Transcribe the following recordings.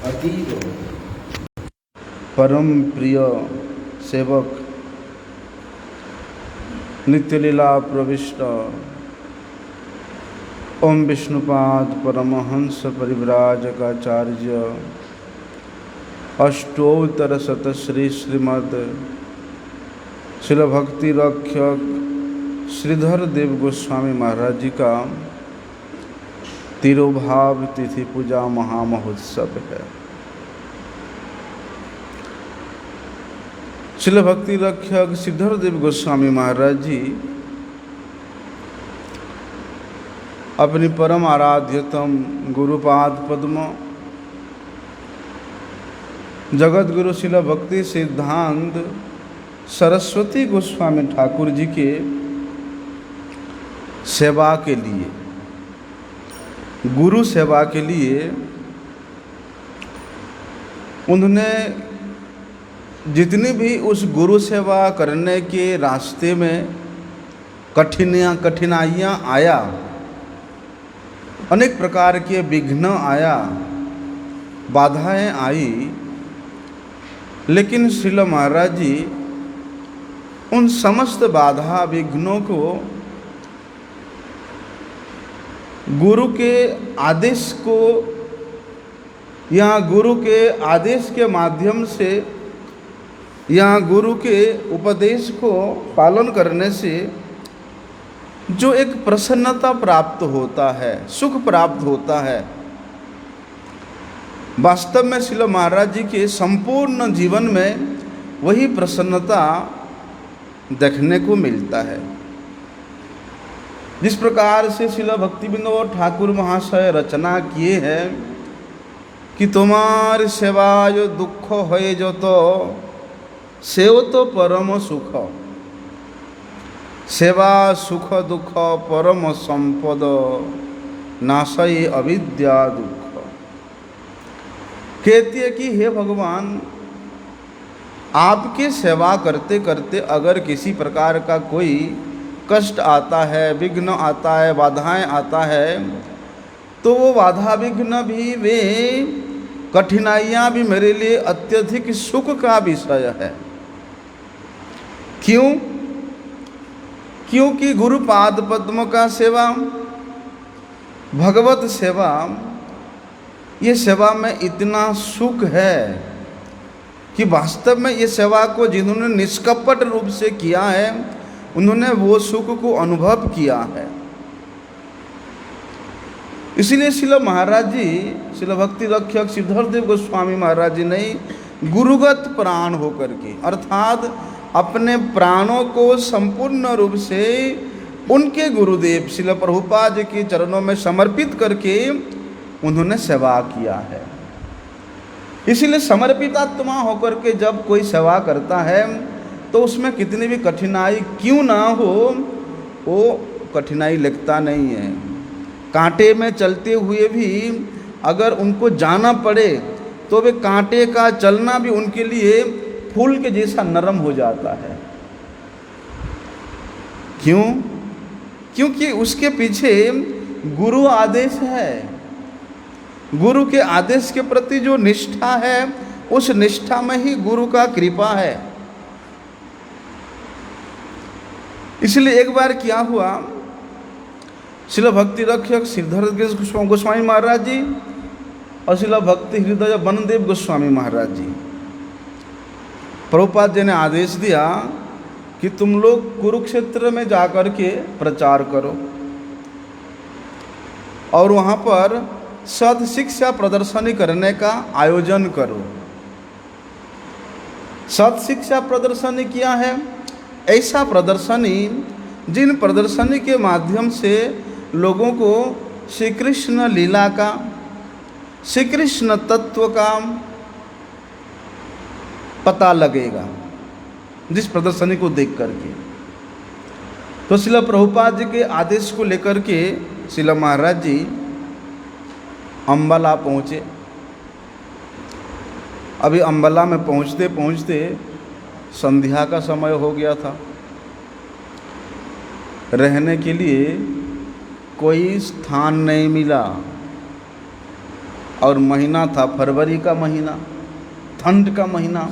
अतीव परम प्रिय सेवक नित्य लीला प्रविष्ट ओम विष्णुपाद परमहंस परिव्राजकाचार्य अष्टोत्तर शत श्रीमद शिल भक्ति रक्षक श्रीधर देव गोस्वामी महाराज जी का तिरुभाव तिथि पूजा महामहोत्सव है। शिल भक्ति रक्षक श्रीधर देव गोस्वामी महाराज जी अपनी परम आराध्यतम गुरुपाद पद्म जगत गुरु शिल भक्ति सिद्धांत सरस्वती गोस्वामी ठाकुर जी के सेवा के लिए, गुरु सेवा के लिए उन्होंने जितनी भी उस गुरु सेवा करने के रास्ते में कठिनाइयाँ आया, अनेक प्रकार के विघ्न आया, बाधाएं आई, लेकिन श्रील महाराज जी उन समस्त बाधा विघ्नों को गुरु के आदेश को या गुरु के आदेश के माध्यम से या गुरु के उपदेश को पालन करने से जो एक प्रसन्नता प्राप्त होता है, सुख प्राप्त होता है, वास्तव में श्रील महाराज जी के संपूर्ण जीवन में वही प्रसन्नता देखने को मिलता है। जिस प्रकार से श्रील भक्तिविनोद ठाकुर महाशय रचना किए हैं कि तुम्हारी सेवा जो दुख होए जो तो सेव तो परम सुख, सेवा सुख दुख परम संपद नाशय अविद्या दुख। कहती है कि हे भगवान, आपके सेवा करते करते अगर किसी प्रकार का कोई कष्ट आता है, विघ्न आता है, बाधाएं आता है, तो वो बाधा विघ्न भी, वे कठिनाइयाँ भी मेरे लिए अत्यधिक सुख का विषय है। क्यों? क्योंकि गुरुपाद पद्म का सेवा, भगवत सेवा, ये सेवा में इतना सुख है कि वास्तव में ये सेवा को जिन्होंने निष्कपट रूप से किया है, उन्होंने वो सुख को अनुभव किया है। इसीलिए श्रील महाराज जी, श्रील भक्ति रक्षक श्रीधर देव गोस्वामी महाराज जी ने गुरुगत प्राण होकर के, अर्थात अपने प्राणों को संपूर्ण रूप से उनके गुरुदेव श्रील प्रभुपाद जी के चरणों में समर्पित करके उन्होंने सेवा किया है। इसीलिए समर्पित आत्मा होकर के जब कोई सेवा करता है तो उसमें कितनी भी कठिनाई क्यों ना हो, वो कठिनाई लगता नहीं है। कांटे में चलते हुए भी अगर उनको जाना पड़े तो वे कांटे का चलना भी उनके लिए फूल के जैसा नरम हो जाता है। क्यों? क्योंकि उसके पीछे गुरु आदेश है। गुरु के आदेश के प्रति जो निष्ठा है, उस निष्ठा में ही गुरु का कृपा है। इसलिए एक बार क्या हुआ, श्रील भक्ति रक्षक श्रीधर गोस्वामी महाराज जी और श्रील भक्ति हृदय वनदेव गोस्वामी महाराज जी, प्रभुपाद जी ने आदेश दिया कि तुम लोग कुरुक्षेत्र में जाकर के प्रचार करो और वहाँ पर सद शिक्षा प्रदर्शनी करने का आयोजन करो। सद शिक्षा प्रदर्शनी क्या है? ऐसा प्रदर्शनी जिन प्रदर्शनी के माध्यम से लोगों को श्री कृष्ण लीला का, श्री कृष्ण तत्व का पता लगेगा, जिस प्रदर्शनी को देख करके। तो श्रील प्रभुपाद जी के आदेश को लेकर के श्रील महाराज जी अम्बाला पहुँचे। अभी अम्बाला में पहुँचते पहुँचते संध्या का समय हो गया था। रहने के लिए कोई स्थान नहीं मिला। और महीना था फरवरी का महीना, ठंड का महीना।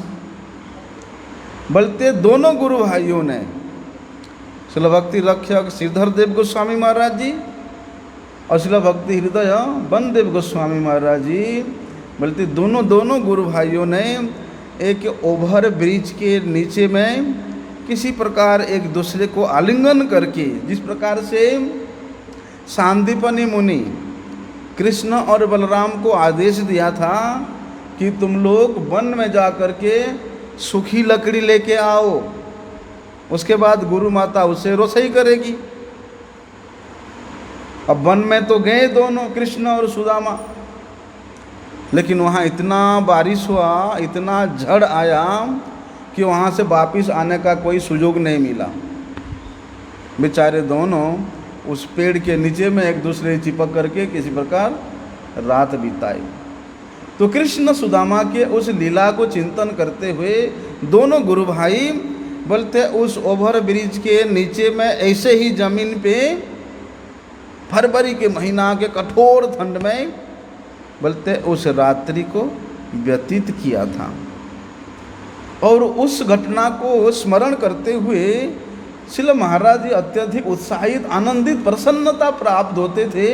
बोलते दोनों गुरु भाइयों ने, शिल भक्ति रक्षक श्रीधर देव गोस्वामी महाराज जी और शिल भक्ति हृदय बलदेव गोस्वामी महाराज जी, बोलते दोनों गुरु भाइयों ने एक ओवर ब्रिज के नीचे में किसी प्रकार एक दूसरे को आलिंगन करके, जिस प्रकार से सांदीपनि मुनि कृष्ण और बलराम को आदेश दिया था कि तुम लोग वन में जा कर के सूखी लकड़ी लेके आओ, उसके बाद गुरु माता उसे रसोई करेगी। अब वन में तो गए दोनों कृष्ण और सुदामा, लेकिन वहाँ इतना बारिश हुआ, इतना झड़ आया कि वहाँ से वापस आने का कोई सुयोग नहीं मिला। बेचारे दोनों उस पेड़ के नीचे में एक दूसरे चिपक करके किसी प्रकार रात बिताई। तो कृष्ण सुदामा के उस लीला को चिंतन करते हुए दोनों गुरु भाई बोलते उस ओवर ब्रिज के नीचे में ऐसे ही जमीन पे फरवरी के महीना के कठोर ठंड में बोलते उस रात्रि को व्यतीत किया था। और उस घटना को स्मरण करते हुए श्रील महाराज जी अत्यधिक उत्साहित, आनंदित, प्रसन्नता प्राप्त होते थे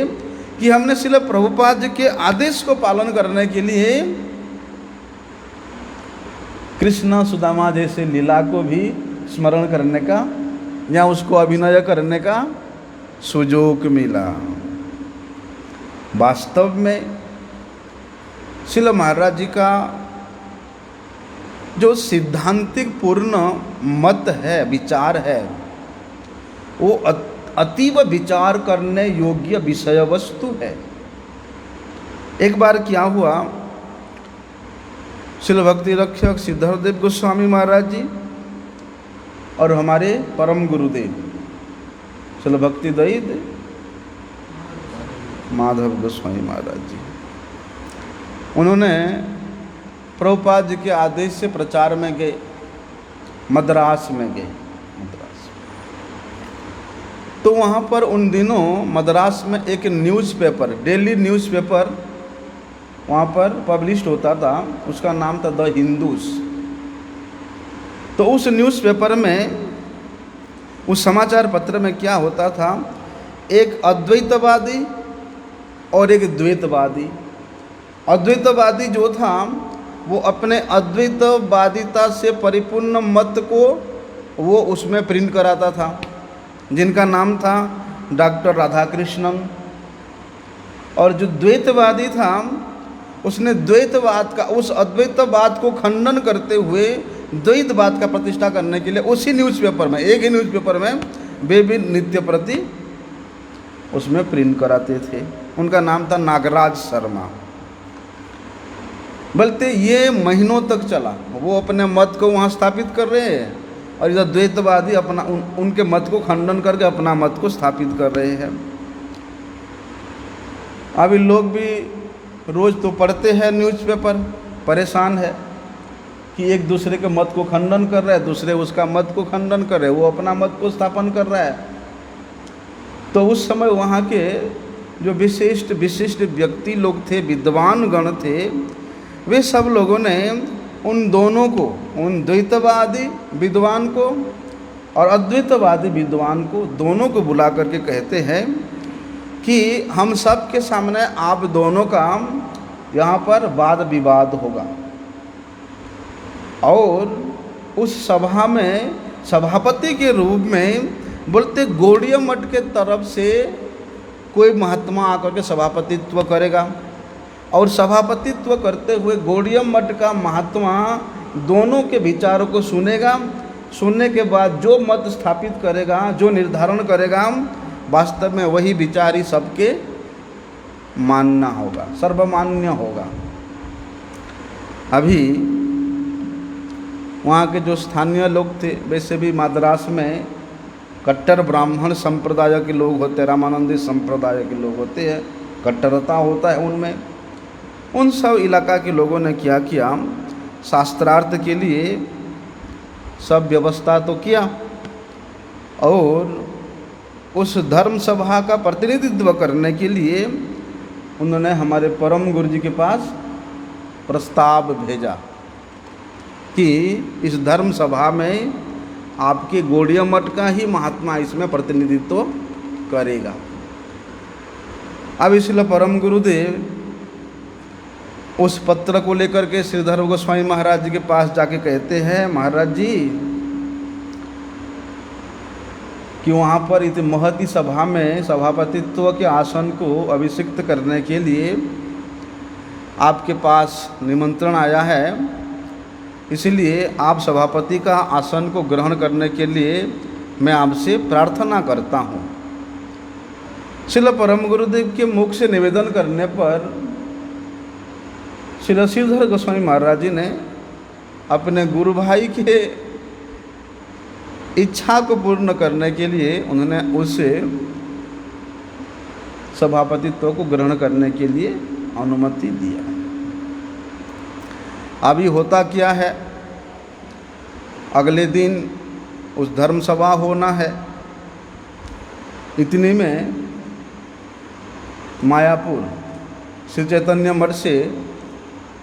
कि हमने श्रील प्रभुपाद जी के आदेश को पालन करने के लिए कृष्ण सुदामा जैसे लीला को भी स्मरण करने का या उसको अभिनय करने का सुयोग मिला। वास्तव में श्रील महाराज जी का जो सिद्धांतिक पूर्ण मत है, विचार है, वो अतीव विचार करने योग्य विषय वस्तु है। एक बार क्या हुआ, श्रील भक्ति रक्षक श्रीधर देव गोस्वामी महाराज जी और हमारे परम गुरुदेव श्रील भक्ति दैद माधव गोस्वामी महाराज जी, उन्होंने प्रभुपाद जी के आदेश से प्रचार में गए, मद्रास में गए। तो वहाँ पर उन दिनों मद्रास में एक न्यूज़पेपर, डेली न्यूज़पेपर वहाँ पर पब्लिश होता था, उसका नाम था द हिंदूज। तो उस न्यूज़पेपर में, उस समाचार पत्र में क्या होता था, एक अद्वैतवादी और एक द्वैतवादी। अद्वैतवादी जो था वो अपने अद्वैतवादिता से परिपूर्ण मत को वो उसमें प्रिंट कराता था, जिनका नाम था डॉक्टर राधाकृष्णन। और जो द्वैतवादी था उसने द्वैतवाद का, उस अद्वैतवाद को खंडन करते हुए द्वैतवाद का प्रतिष्ठा करने के लिए उसी न्यूज़पेपर में, एक ही न्यूज़पेपर में वे भी नित्य प्रति उसमें प्रिंट कराते थे। उनका नाम था नागराज शर्मा। बोलते ये महीनों तक चला, वो अपने मत को वहाँ स्थापित कर रहे हैं और इधर द्वैतवादी अपना उनके मत को खंडन करके अपना मत को स्थापित कर रहे हैं। अभी लोग भी रोज़ तो पढ़ते हैं न्यूज़पेपर, परेशान है कि एक दूसरे के मत को खंडन कर रहा है, दूसरे उसका मत को खंडन कर रहे, वो अपना मत को स्थापन कर रहा है। तो उस समय वहाँ के जो विशिष्ट व्यक्ति लोग थे, विद्वान गण थे, वे सब लोगों ने उन दोनों को, उन द्वैतवादी विद्वान को और अद्वैतवादी विद्वान को, दोनों को बुला करके कहते हैं कि हम सब के सामने आप दोनों का यहाँ पर वाद विवाद होगा। और उस सभा में सभापति के रूप में बोलते गौड़ीय मठ के तरफ से कोई महात्मा आकर के सभापतित्व करेगा और सभापतित्व करते हुए गौड़ीय मठ का महात्मा दोनों के विचारों को सुनेगा। सुनने के बाद जो मत स्थापित करेगा, जो निर्धारण करेगा, वास्तव में वही विचार ही सबके मानना होगा, सर्वमान्य होगा। अभी वहाँ के जो स्थानीय लोग थे, वैसे भी मद्रास में कट्टर ब्राह्मण संप्रदाय के लोग होते, रामानंदी संप्रदाय के लोग होते हैं, कट्टरता होता है उनमें। उन सब इलाका के लोगों ने क्या किया, शास्त्रार्थ के लिए सब व्यवस्था तो किया और उस धर्म सभा का प्रतिनिधित्व करने के लिए उन्होंने हमारे परम गुरु जी के पास प्रस्ताव भेजा कि इस धर्म सभा में आपके गौड़ीय मठ का ही महात्मा इसमें प्रतिनिधित्व करेगा। अब इसलिए परम गुरुदेव उस पत्र को लेकर के श्रीधर गोस्वामी महाराज जी के पास जाके कहते हैं, महाराज जी कि वहाँ पर इतनी महती सभा में सभापतित्व के आसन को अभिषिक्त करने के लिए आपके पास निमंत्रण आया है, इसलिए आप सभापति का आसन को ग्रहण करने के लिए मैं आपसे प्रार्थना करता हूँ। श्रील परम गुरुदेव के मुख से निवेदन करने पर श्रील श्रीधर गोस्वामी महाराज जी ने अपने गुरु भाई के इच्छा को पूर्ण करने के लिए उन्होंने उसे सभापतित्व को ग्रहण करने के लिए अनुमति दिया। अभी होता क्या है, अगले दिन उस धर्म सभा होना है। इतने में मायापुर श्री चैतन्य मठ से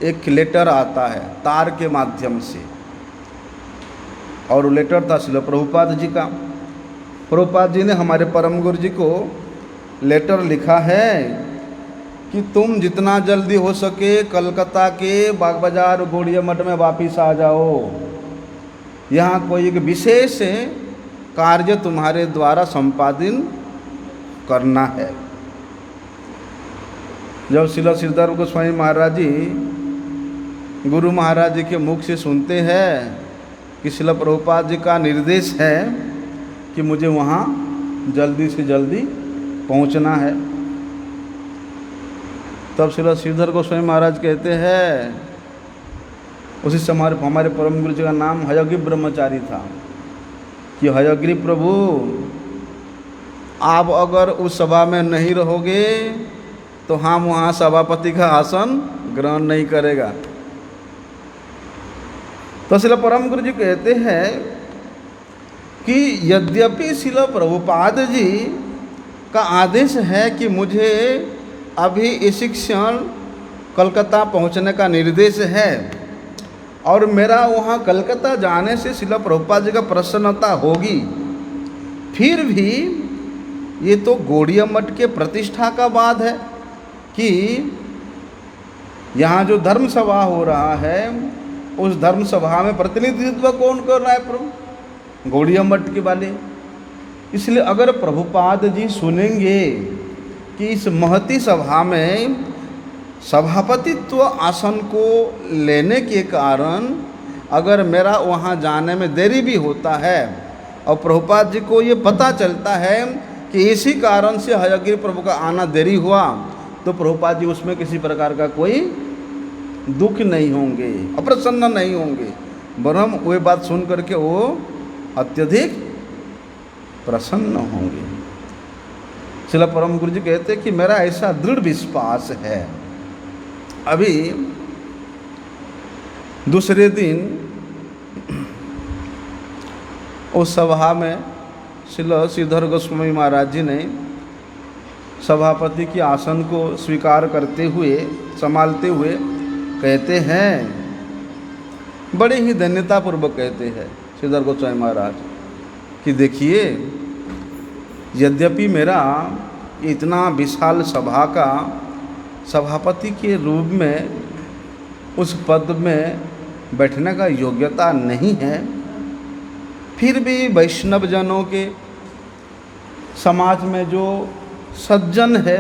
एक लेटर आता है तार के माध्यम से, और वो लेटर था श्रील प्रभुपाद जी का। प्रभुपाद जी ने हमारे परम गुरु जी को लेटर लिखा है कि तुम जितना जल्दी हो सके कलकत्ता के बाग बाजार गौड़ीय मठ में वापिस आ जाओ, यहाँ कोई एक विशेष कार्य तुम्हारे द्वारा संपादन करना है। जब श्रील श्रीधर गोस्वामी महाराज जी गुरु महाराज जी के मुख से सुनते हैं कि श्रील प्रभुपाद जी का निर्देश है कि मुझे वहाँ जल्दी से जल्दी पहुँचना है, तब श्रील श्रीधर गोस्वामी महाराज कहते हैं, उसी समय हमारे परम गुरु जी का नाम हयग्रीव ब्रह्मचारी था, कि हयग्रीव प्रभु आप अगर उस सभा में नहीं रहोगे तो हम वहाँ सभापति का आसन ग्रहण नहीं करेगा। तो श्रील परम गुरु जी कहते हैं कि यद्यपि श्रील प्रभुपाद जी का आदेश है कि मुझे अभी इसी क्षण कलकत्ता पहुंचने का निर्देश है, और मेरा वहां कलकत्ता जाने से श्रील प्रभुपाद जी का प्रसन्नता होगी, फिर भी ये तो गौड़ीय मठ के प्रतिष्ठा का बात है कि यहाँ जो धर्म सभा हो रहा है उस धर्म सभा में प्रतिनिधित्व कौन कर रहा है? प्रभु गौड़ीय मठ के वाले। इसलिए अगर प्रभुपाद जी सुनेंगे कि इस महती सभा में सभापतित्व आसन को लेने के कारण अगर मेरा वहाँ जाने में देरी भी होता है, और प्रभुपाद जी को ये पता चलता है कि इसी कारण से हयग्रीव प्रभु का आना देरी हुआ, तो प्रभुपाद जी उसमें किसी प्रकार का कोई दुख नहीं होंगे, अप्रसन्न नहीं होंगे, वरन वे बात सुन करके वो अत्यधिक प्रसन्न होंगे। श्रील परम गुरु जी कहते हैं कि मेरा ऐसा दृढ़ विश्वास है। अभी दूसरे दिन उस सभा में श्रील श्रीधर गोस्वामी महाराज जी ने सभापति के आसन को स्वीकार करते हुए संभालते हुए कहते हैं, बड़े ही धन्यतापूर्वक कहते हैं श्रीधर गोस्वामी महाराज कि देखिए, यद्यपि मेरा इतना विशाल सभा का सभापति के रूप में उस पद में बैठने का योग्यता नहीं है, फिर भी वैष्णव जनों के समाज में जो सज्जन है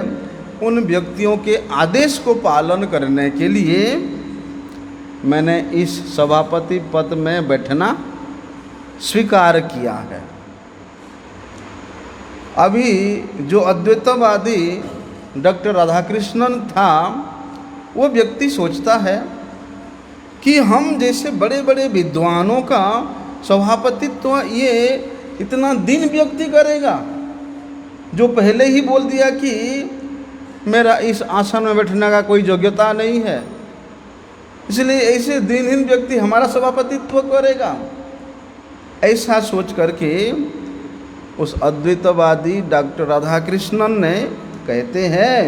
उन व्यक्तियों के आदेश को पालन करने के लिए मैंने इस सभापति पद में बैठना स्वीकार किया है। अभी जो अद्वैतवादी डॉक्टर राधाकृष्णन था, वो व्यक्ति सोचता है कि हम जैसे बड़े बड़े विद्वानों का सभापतित्व ये इतना दीन व्यक्ति करेगा, जो पहले ही बोल दिया कि मेरा इस आसन में बैठने का कोई योग्यता नहीं है, इसलिए ऐसे दीनहीन व्यक्ति हमारा सभापतित्व करेगा। ऐसा सोच करके उस अद्वैतवादी डॉक्टर राधाकृष्णन ने कहते हैं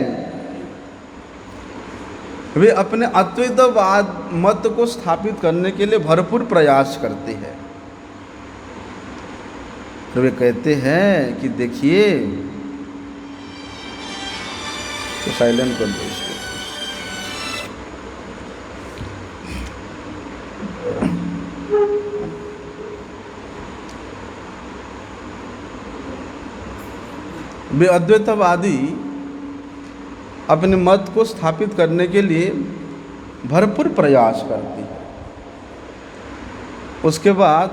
वे अपने अद्वैतवाद मत को स्थापित करने के लिए भरपूर प्रयास करते हैं। तो वे कहते हैं कि देखिए, तो साइलेंट कर दो इसको। वे अद्वैतवादी अपने मत को स्थापित करने के लिए भरपूर प्रयास करते हैं। उसके बाद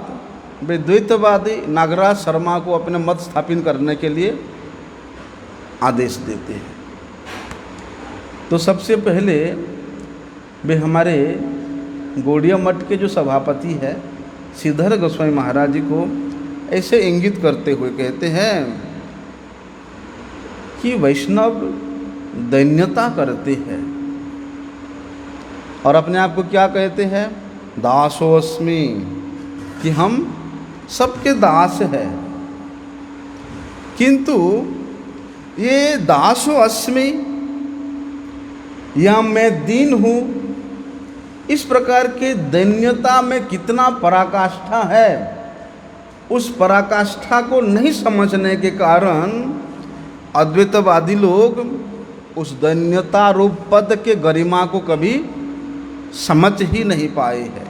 वे द्वैतवादी नागराज शर्मा को अपने मत स्थापित करने के लिए आदेश देते हैं। तो सबसे पहले वे हमारे गौड़िया मठ के जो सभापति है श्रीधर गोस्वामी महाराज जी को ऐसे इंगित करते हुए कहते हैं कि वैष्णव दैन्यता करते हैं और अपने आप को क्या कहते हैं, दासोऽस्मि, कि हम सबके दास हैं। किंतु ये दासोऽस्मि या मैं दीन हूँ, इस प्रकार के दैन्यता में कितना पराकाष्ठा है, उस पराकाष्ठा को नहीं समझने के कारण अद्वैतवादी लोग उस दैन्यता रूप पद के गरिमा को कभी समझ ही नहीं पाए हैं।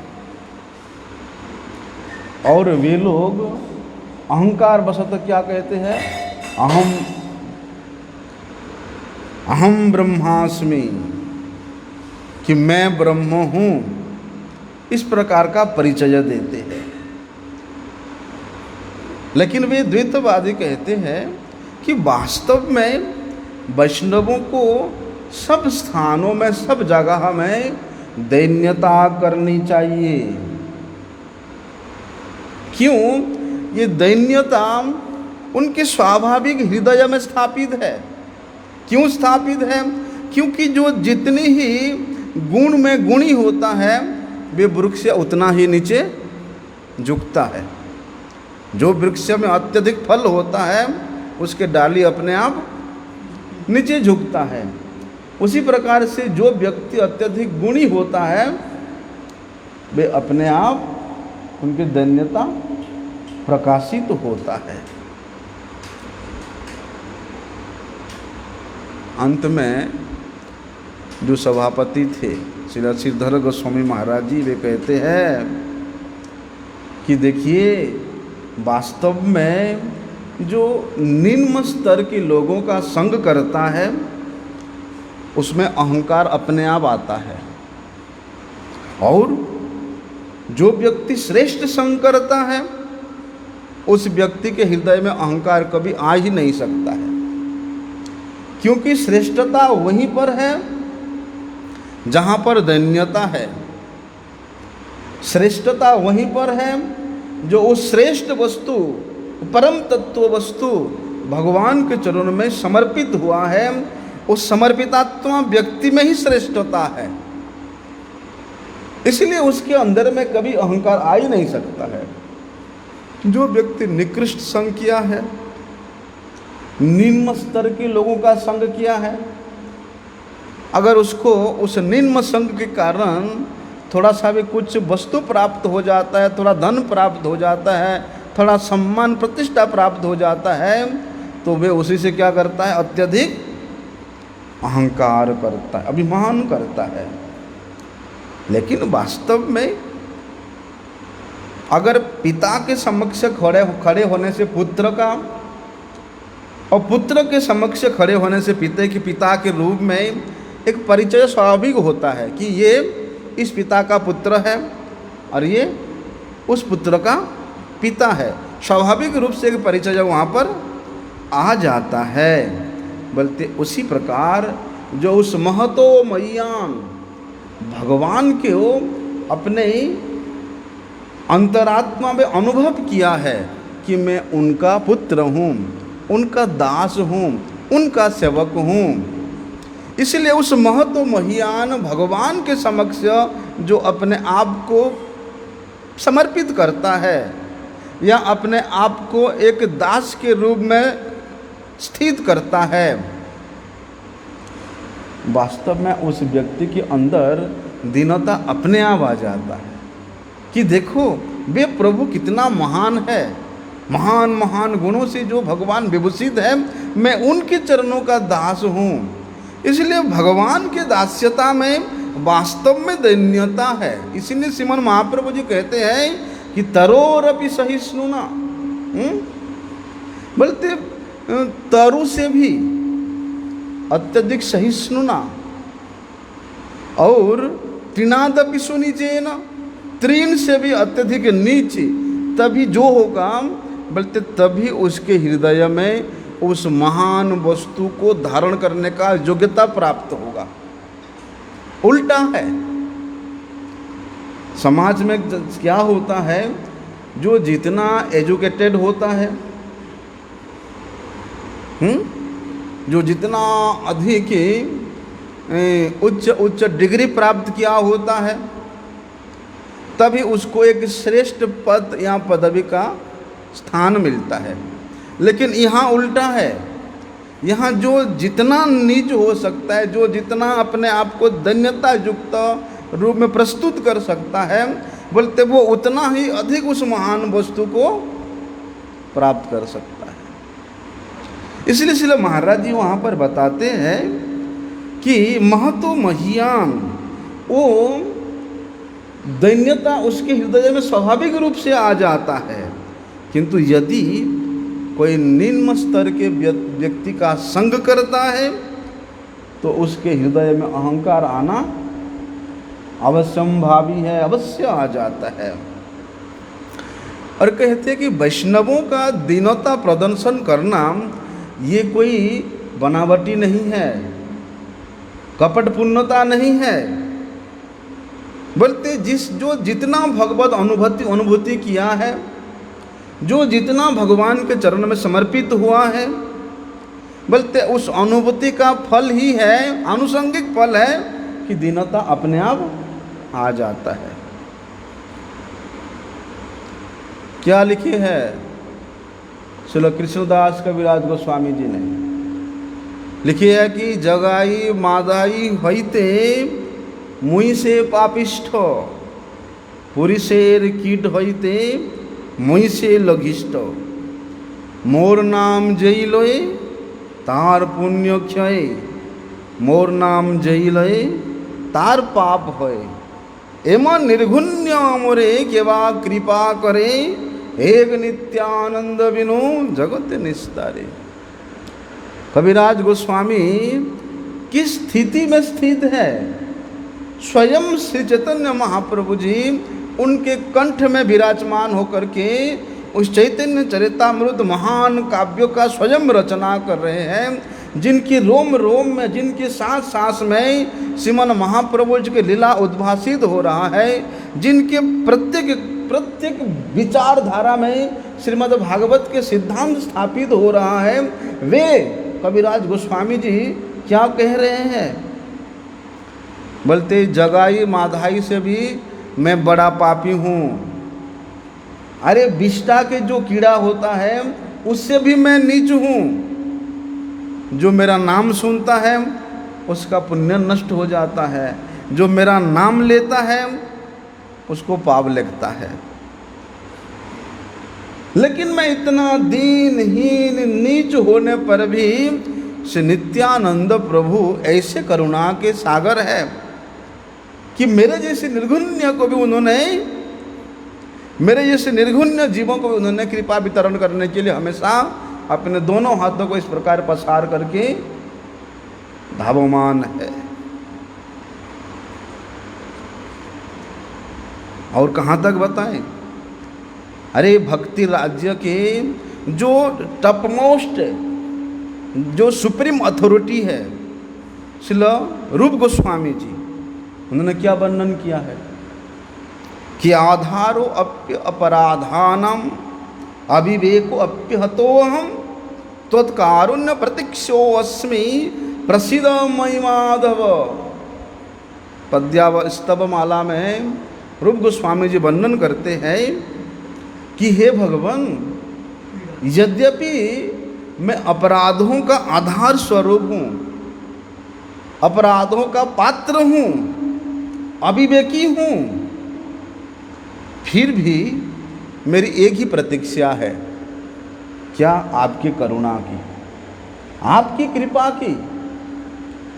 और वे लोग अहंकार वशत क्या कहते हैं, अहम ब्रह्मास्मि, कि मैं ब्रह्म हूँ, इस प्रकार का परिचय देते हैं। लेकिन वे द्वैतवादी कहते हैं कि वास्तव में वैष्णवों को सब स्थानों में, सब जगह में दैन्यता करनी चाहिए। क्यों? ये दैन्यता उनके स्वाभाविक हृदय में स्थापित है। क्यों स्थापित है? क्योंकि जो जितनी ही गुण में गुणी होता है, वे वृक्ष उतना ही नीचे झुकता है। जो वृक्ष में अत्यधिक फल होता है, उसके डाली अपने आप नीचे झुकता है। उसी प्रकार से जो व्यक्ति अत्यधिक गुणी होता है, वे अपने आप उनकी दैन्यता प्रकाशित होता है। अंत में जो सभापति थे श्री श्रीधर गोस्वामी महाराज जी, वे कहते हैं कि देखिए, वास्तव में जो निम्न स्तर के लोगों का संग करता है, उसमें अहंकार अपने आप आता है। और जो व्यक्ति श्रेष्ठ संग करता है, उस व्यक्ति के हृदय में अहंकार कभी आ ही नहीं सकता है। क्योंकि श्रेष्ठता वहीं पर है जहाँ पर दैन्यता है। श्रेष्ठता वहीं पर है जो उस श्रेष्ठ वस्तु, परम तत्व वस्तु भगवान के चरणों में समर्पित हुआ है। उस समर्पितात्मा व्यक्ति में ही श्रेष्ठता है। इसलिए उसके अंदर में कभी अहंकार आ ही नहीं सकता है। जो व्यक्ति निकृष्ट संग किया है, निम्न स्तर के लोगों का संग किया है, अगर उसको उस निम्न संग के कारण थोड़ा सा भी कुछ वस्तु प्राप्त हो जाता है, थोड़ा धन प्राप्त हो जाता है, थोड़ा सम्मान प्रतिष्ठा प्राप्त हो जाता है, तो वे उसी से क्या करता है, अत्यधिक अहंकार करता है, अभिमान करता है। लेकिन वास्तव में अगर पिता के समक्ष खड़े होने से पुत्र का, और पुत्र के समक्ष खड़े होने से पिता के रूप में एक परिचय स्वाभाविक होता है कि ये इस पिता का पुत्र है और ये उस पुत्र का पिता है। स्वाभाविक रूप से एक परिचय वहाँ पर आ जाता है। बल्कि उसी प्रकार जो उस महतो मय्यान भगवान के हो अपने अंतरात्मा में अनुभव किया है कि मैं उनका पुत्र हूँ, उनका दास हूँ, उनका सेवक हूँ। इसलिए उस महतो महियान भगवान के समक्ष जो अपने आप को समर्पित करता है या अपने आप को एक दास के रूप में स्थित करता है, वास्तव में उस व्यक्ति के अंदर दीनता अपने आप आ जाता है कि देखो वे प्रभु कितना महान है, महान महान गुणों से जो भगवान विभूषित है, मैं उनके चरणों का दास हूँ। इसलिए भगवान के दास्यता में वास्तव में दैन्यता है। इसीलिए श्रीमन महाप्रभु जी कहते हैं कि तरोरपि सहिष्णुना, बोलते तरु से भी अत्यधिक सहिष्णुना, और तृणादपि सुनिचेन, तृण से भी अत्यधिक नीच, तभी जो होगा बोलते तभी उसके हृदय में उस महान वस्तु को धारण करने का योग्यता प्राप्त होगा। उल्टा है, समाज में क्या होता है, जो जितना एजुकेटेड होता है, जो जितना अधिक उच्च उच्च डिग्री प्राप्त किया होता है, तभी उसको एक श्रेष्ठ पद या पदवी का स्थान मिलता है। लेकिन यहाँ उल्टा है, यहाँ जो जितना नीच हो सकता है, जो जितना अपने आप को धन्यता युक्त रूप में प्रस्तुत कर सकता है, बोलते वो उतना ही अधिक उस महान वस्तु को प्राप्त कर सकता है। इसलिए श्रील महाराज जी वहाँ पर बताते हैं कि महतो मह्यान, वो दैन्यता उसके हृदय में स्वाभाविक रूप से आ जाता है, किंतु यदि कोई निम्न स्तर के व्यक्ति का संग करता है तो उसके हृदय में अहंकार आना अवश्यंभावी है, अवश्य आ जाता है। और कहते हैं कि वैष्णवों का दीनता प्रदर्शन करना ये कोई बनावटी नहीं है, कपट पूर्णता नहीं है। बोलते जो जितना भगवत अनुभूति किया है, जो जितना भगवान के चरण में समर्पित हुआ है, बोलते उस अनुभूति का फल ही है, आनुषंगिक फल है कि दीनता अपने आप आ जाता है। क्या लिखे है श्रील कृष्णदास कविराज गोस्वामी जी ने, लिखे है कि जगाई मादाई होइते मुई से पापिष्ठ, पुरुषेर कीट होइते मुई से लघिष्ठ, मोर नाम जई लय तार पुण्य क्षय, मोर नाम जई लय तार पाप होय, एमन निर्गुण्य मोरे केवा कृपा करे, एक नित्यानंद बिनु जगत निस्तारे। कविराज गोस्वामी किस स्थिति में स्थित है? स्वयं श्री चैतन्य महाप्रभु जी उनके कंठ में विराजमान होकर के उस चैतन्य चरितामृत महान काव्यों का स्वयं रचना कर रहे हैं, जिनकी रोम रोम में, जिनकी सांस सांस में श्रीमन महाप्रभु जी की लीला उद्भासित हो रहा है, जिनके प्रत्येक विचारधारा में श्रीमद् भागवत के सिद्धांत स्थापित हो रहा है, वे कविराज गोस्वामी जी क्या कह रहे हैं? बोलते जगाई माधाई से भी मैं बड़ा पापी हूँ। अरे विष्टा के जो कीड़ा होता है उससे भी मैं नीच हूँ। जो मेरा नाम सुनता है उसका पुण्य नष्ट हो जाता है, जो मेरा नाम लेता है उसको पाप लगता है। लेकिन मैं इतना दीनहीन नीच होने पर भी श्री नित्यानंद प्रभु ऐसे करुणा के सागर है कि मेरे जैसे निर्गुण्य को भी उन्होंने, मेरे जैसे निर्गुण्य जीवों को भी उन्होंने कृपा वितरण करने के लिए हमेशा अपने दोनों हाथों को इस प्रकार पसार करके धावमान है। और कहाँ तक बताएं? अरे भक्ति राज्य के जो टॉपमोस्ट, जो सुप्रीम अथॉरिटी है श्रील रूप गोस्वामी जी, उन्होंने क्या वर्णन किया है कि आधारो अप्य अपराधानम अविवेको अप्यहतोहम त्वत्कारुण्य प्रतीक्षो अस्मि प्रसिद्ध मयि माधव। स्तव माला में रूप गोस्वामी जी वर्णन करते हैं कि हे भगवान, यद्यपि मैं अपराधों का आधार स्वरूप हूँ, अपराधों का पात्र हूँ, अविवेकी हूँ, फिर भी मेरी एक ही प्रतीक्षा है, क्या? आपकी करुणा की, आपकी कृपा की।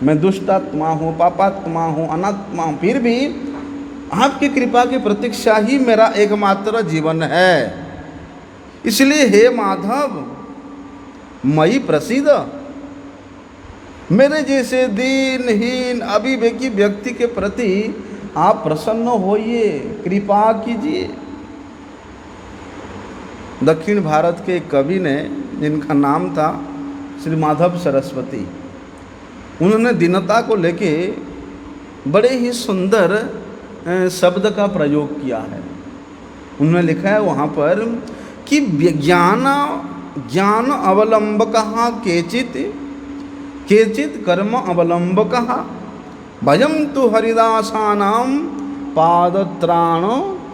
मैं दुष्टात्मा हूँ, पापात्मा हूँ, अनात्मा हूँ, फिर भी आपकी कृपा की प्रतीक्षा ही मेरा एकमात्र जीवन है। इसलिए हे माधव, मयि प्रसीद, मेरे जैसे दीनहीन अविवेकी व्यक्ति के प्रति आप प्रसन्न होइए, कृपा कीजिए। दक्षिण भारत के एक कवि ने, जिनका नाम था श्री माधव सरस्वती, उन्होंने दीनता को लेके बड़े ही सुंदर शब्द का प्रयोग किया है। उन्होंने लिखा है वहाँ पर कि ज्ञान अवलंबकः केचित् कर्म अवलंबकः भयं तु हरिदासानां पादत्राण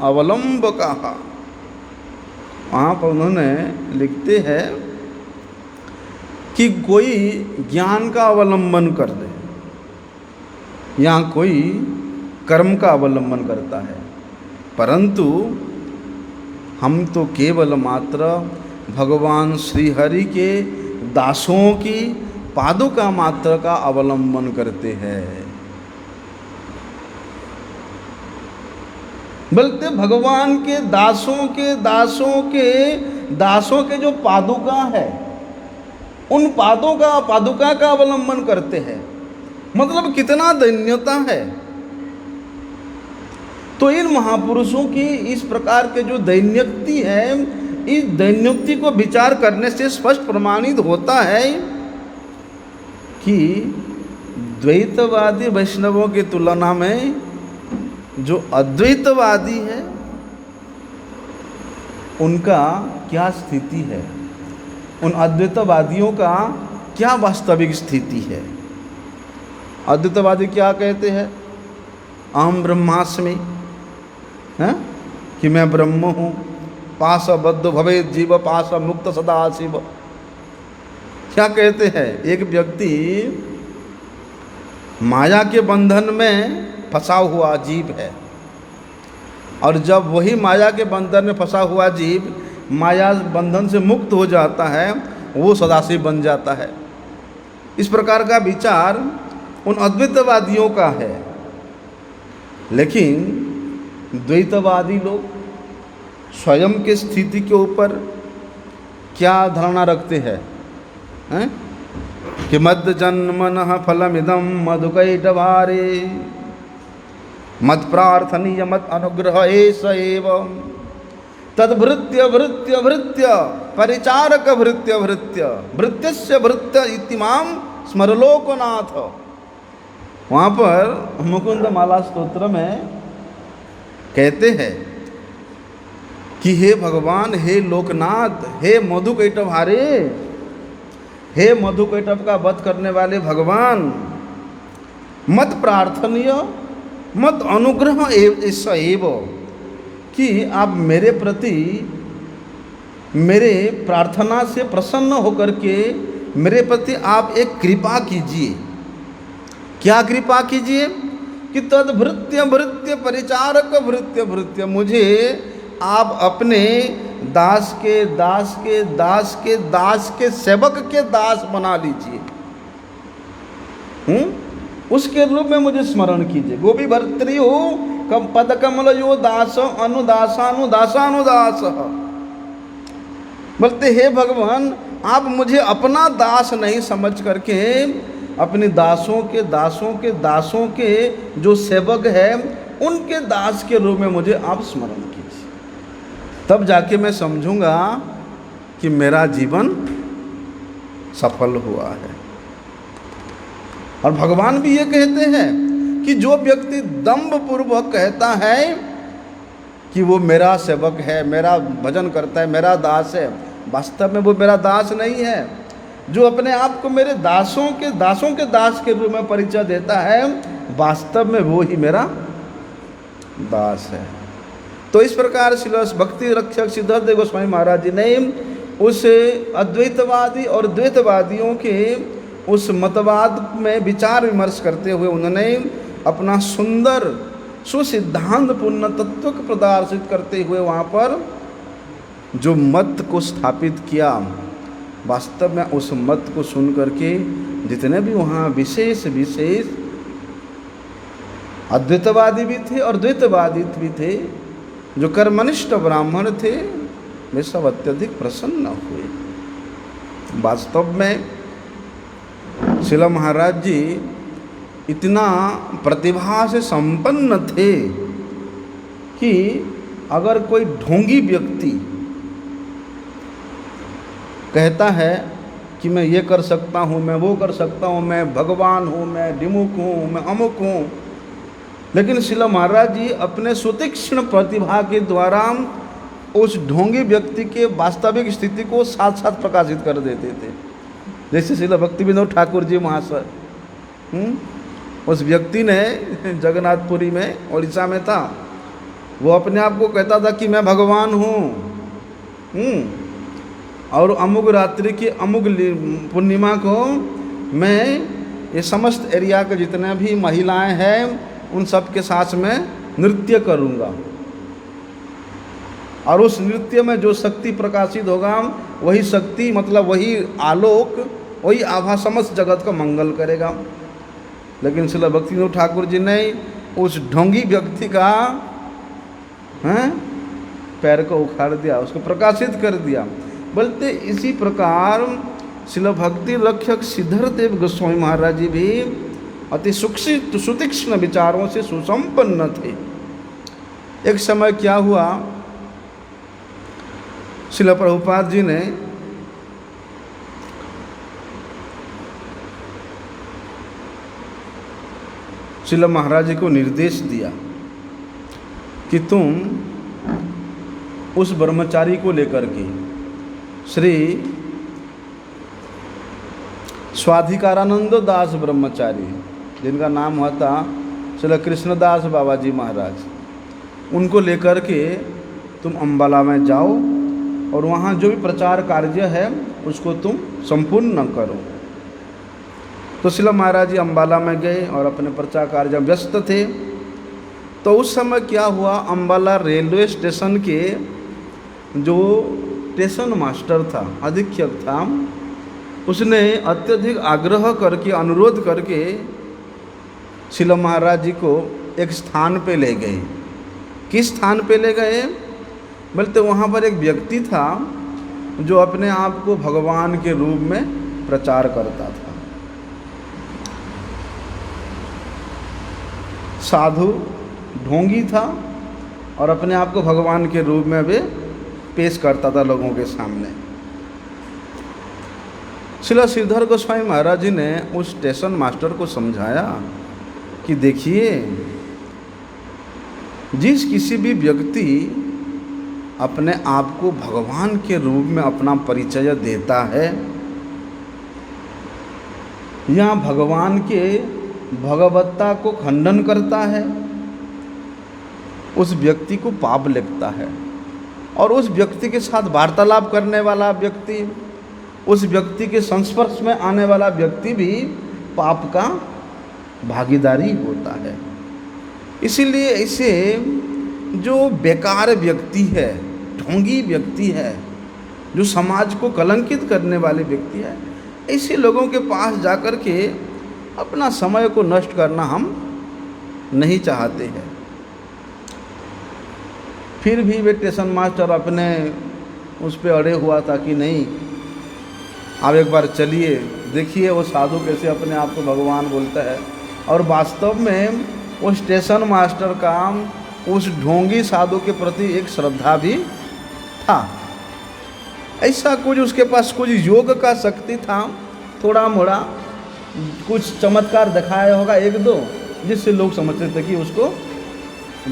अवलंबकः। वहाँ पर उन्होंने लिखते हैं कि कोई ज्ञान का अवलंबन कर दे या कोई कर्म का अवलंबन करता है, परंतु हम तो केवल मात्र भगवान श्री हरि के दासों की पादुका मात्र का अवलंबन करते हैं। बल्कि भगवान के दासों के जो पादुका है, उन पादुका का अवलंबन करते हैं। मतलब कितना दैन्यता है। तो इन महापुरुषों की इस प्रकार के जो दैन्योक्ति है, इस दैन्योक्ति को विचार करने से स्पष्ट प्रमाणित होता है कि द्वैतवादी वैष्णवों की तुलना में जो अद्वैतवादी है उनका क्या स्थिति है, उन अद्वैतवादियों का क्या वास्तविक स्थिति है। अद्वैतवादी क्या कहते हैं? अहम ब्रह्मास्मि, है कि मैं ब्रह्म हूँ, पाशबद्ध भवेत् जीव पाश मुक्त सदा शिव। क्या कहते हैं? एक व्यक्ति माया के बंधन में फंसा हुआ जीव है, और जब वही माया के बंधन में फंसा हुआ जीव माया बंधन से मुक्त हो जाता है, वो सदाशिव बन जाता है। इस प्रकार का विचार उन अद्वैतवादियों का है। लेकिन द्वैतवादी लोग स्वयं के स्थिति के ऊपर क्या धारणा रखते हैं? कि मद जन्मनः फलमिदं मधुकैटभारे मद प्रार्थनीय मद अनुग्रह एष एव तद्भृत्य भृत्य भृत्य परिचारक भृत्य भृत्य भृत्यस्य भृत्य इति मां स्मरलोकनाथ। वहाँ पर मुकुंद माला स्तोत्र में कहते हैं कि हे भगवान, हे लोकनाथ, हे मधुकैटभारे, हे मधुकैटभ का वध करने वाले भगवान, मत प्रार्थनीय मत अनुग्रह एव, कि आप मेरे प्रति मेरे प्रार्थना से प्रसन्न होकर के मेरे प्रति आप एक कृपा कीजिए। क्या कृपा कीजिए? कि तद्भृत्य भृत्य परिचारक भृत्य भृत्य, मुझे आप अपने दास के दास के दास के दास के सेवक के दास बना लीजिए। उसके रूप में मुझे स्मरण कीजिए। गोपी भर्तृ हो कम पद कमल यो दास अनुदासानुदासानुदास। बोलते हे भगवान, आप मुझे अपना दास नहीं समझ करके अपने दासों के जो सेवक हैं उनके दास के रूप में मुझे आप स्मरण कीजिए। तब जाके मैं समझूंगा कि मेरा जीवन सफल हुआ है। और भगवान भी ये कहते हैं कि जो व्यक्ति दंभ पूर्वक कहता है कि वो मेरा सेवक है, मेरा भजन करता है, मेरा दास है, वास्तव में वो मेरा दास नहीं है। जो अपने आप को मेरे दासों के दास के रूप में परिचय देता है, वास्तव में वो ही मेरा दास है। तो इस प्रकार श्री भक्ति रक्षक सिद्धार्थ गोस्वामी महाराज जी ने उस अद्वैतवादी और द्वैतवादियों के उस मतवाद में विचार विमर्श करते हुए उन्होंने अपना सुंदर सुसिद्धांत पूर्ण तत्व को प्रदर्शित करते हुए वहाँ पर जो मत को स्थापित किया, वास्तव में उस मत को सुन करके जितने भी वहाँ विशेष अद्वैतवादी भी थे और द्वैतवादी भी थे, जो कर्मनिष्ठ ब्राह्मण थे, वे सब अत्यधिक प्रसन्न हुए। वास्तव में शिला महाराज जी इतना प्रतिभा से संपन्न थे कि अगर कोई ढोंगी व्यक्ति कहता है कि मैं ये कर सकता हूँ, मैं वो कर सकता हूँ, मैं भगवान हूँ, मैं डिमुक हूँ, मैं अमुक हूँ, लेकिन शिला महाराज जी अपने सुतीक्ष्ण प्रतिभा के द्वारा उस ढोंगी व्यक्ति के वास्तविक स्थिति को साथ साथ प्रकाशित कर देते थे। जैसे शिला भक्ति विनोद ठाकुर जी महाशय, उस व्यक्ति ने जगन्नाथपुरी में उड़ीसा में था, वो अपने आप को कहता था कि मैं भगवान हूँ, और अमुक रात्रि की अमुक पूर्णिमा को मैं ये समस्त एरिया के जितने भी महिलाएं हैं उन सब के साथ में नृत्य करूँगा, और उस नृत्य में जो शक्ति प्रकाशित होगा वही शक्ति मतलब वही आलोक, वही आभा समस्त जगत का मंगल करेगा। लेकिन शिला भक्ति विनोद ठाकुर जी ने उस ढोंगी व्यक्ति का पैर को उखाड़ दिया, उसको प्रकाशित कर दिया। बोलते इसी प्रकार शिला भक्ति रक्षक सिद्धरदेव गोस्वामी महाराज जी भी अति सुतीक्ष्ण विचारों से सुसंपन्न थे। एक समय क्या हुआ, शिला प्रभुपाद जी ने शिला महाराज जी को निर्देश दिया कि तुम उस ब्रह्मचारी को लेकर के श्री स्वाधिकारानंद दास ब्रह्मचारी, जिनका नाम हुआ था श्री कृष्णदास बाबा जी महाराज, उनको लेकर के तुम अम्बाला में जाओ और वहाँ जो भी प्रचार कार्य है उसको तुम संपूर्ण करो। तो शिला महाराज जी अम्बाला में गए और अपने प्रचार कार्य व्यस्त थे। तो उस समय क्या हुआ, अम्बाला रेलवे स्टेशन के जो स्टेशन मास्टर था, अधीक्षक था, उसने अत्यधिक आग्रह करके अनुरोध करके शिला महाराज जी को एक स्थान पे ले गए। किस स्थान पे ले गए, बोलते वहाँ पर एक व्यक्ति था जो अपने आप को भगवान के रूप में प्रचार करता था। साधु ढोंगी था और अपने आप को भगवान के रूप में भी पेश करता था लोगों के सामने। शिला श्रीधर गोस्वामी महाराज जी ने उस स्टेशन मास्टर को समझाया कि देखिए, जिस किसी भी व्यक्ति अपने आप को भगवान के रूप में अपना परिचय देता है या भगवान के भगवत्ता को खंडन करता है, उस व्यक्ति को पाप लगता है। और उस व्यक्ति के साथ वार्तालाप करने वाला व्यक्ति, उस व्यक्ति के संस्पर्श में आने वाला व्यक्ति भी पाप का भागीदारी होता है। इसीलिए इसे जो बेकार व्यक्ति है, ढोंगी व्यक्ति है, जो समाज को कलंकित करने वाले व्यक्ति है, ऐसे लोगों के पास जाकर के अपना समय को नष्ट करना हम नहीं चाहते हैं। फिर भी वे स्टेशन मास्टर अपने उस पर अड़े हुआ था कि नहीं, आप एक बार चलिए, देखिए वो साधु कैसे अपने आप को भगवान बोलता है। और वास्तव में वो स्टेशन मास्टर का उस ढोंगी साधु के प्रति एक श्रद्धा भी था। ऐसा कुछ उसके पास कुछ योग का शक्ति था, थोड़ा मोड़ा कुछ चमत्कार दिखाया होगा एक दो, जिससे लोग समझते थे कि उसको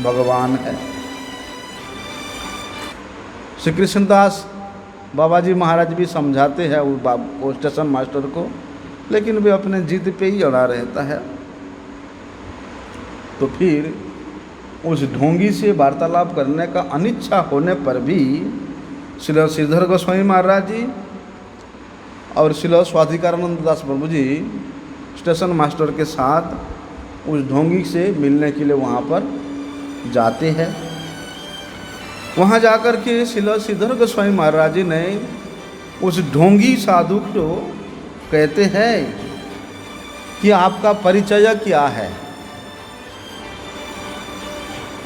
भगवान है। श्री कृष्णदास बाबा जी महाराज भी समझाते हैं वो स्टेशन मास्टर को, लेकिन वे अपने जिद पे ही अड़ा रहता है। तो फिर उस ढोंगी से वार्तालाप करने का अनिच्छा होने पर भी श्री श्रीधर गोस्वामी महाराज जी और श्री स्वाधिकारानंद दास प्रभु जी स्टेशन मास्टर के साथ उस ढोंगी से मिलने के लिए वहाँ पर जाते हैं। वहाँ जाकर के श्रील श्रीधर गोस्वामी महाराज जी ने उस ढोंगी साधु को कहते हैं कि आपका परिचय क्या है?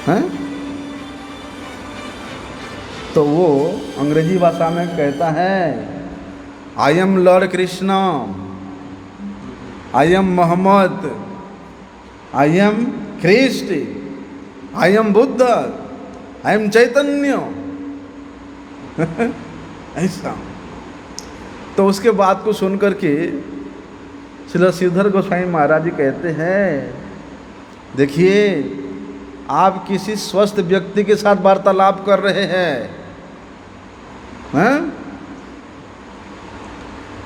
हैं? तो वो अंग्रेजी भाषा में कहता है, I am Lord Krishna, I am Mohammed, I am Christ, I am Buddha, I am Chaitanya. ऐसा। तो उसके बात को सुन करके श्री श्रीधर गोस्वामी महाराज जी कहते हैं, देखिए आप किसी स्वस्थ व्यक्ति के साथ वार्तालाप कर रहे हैं,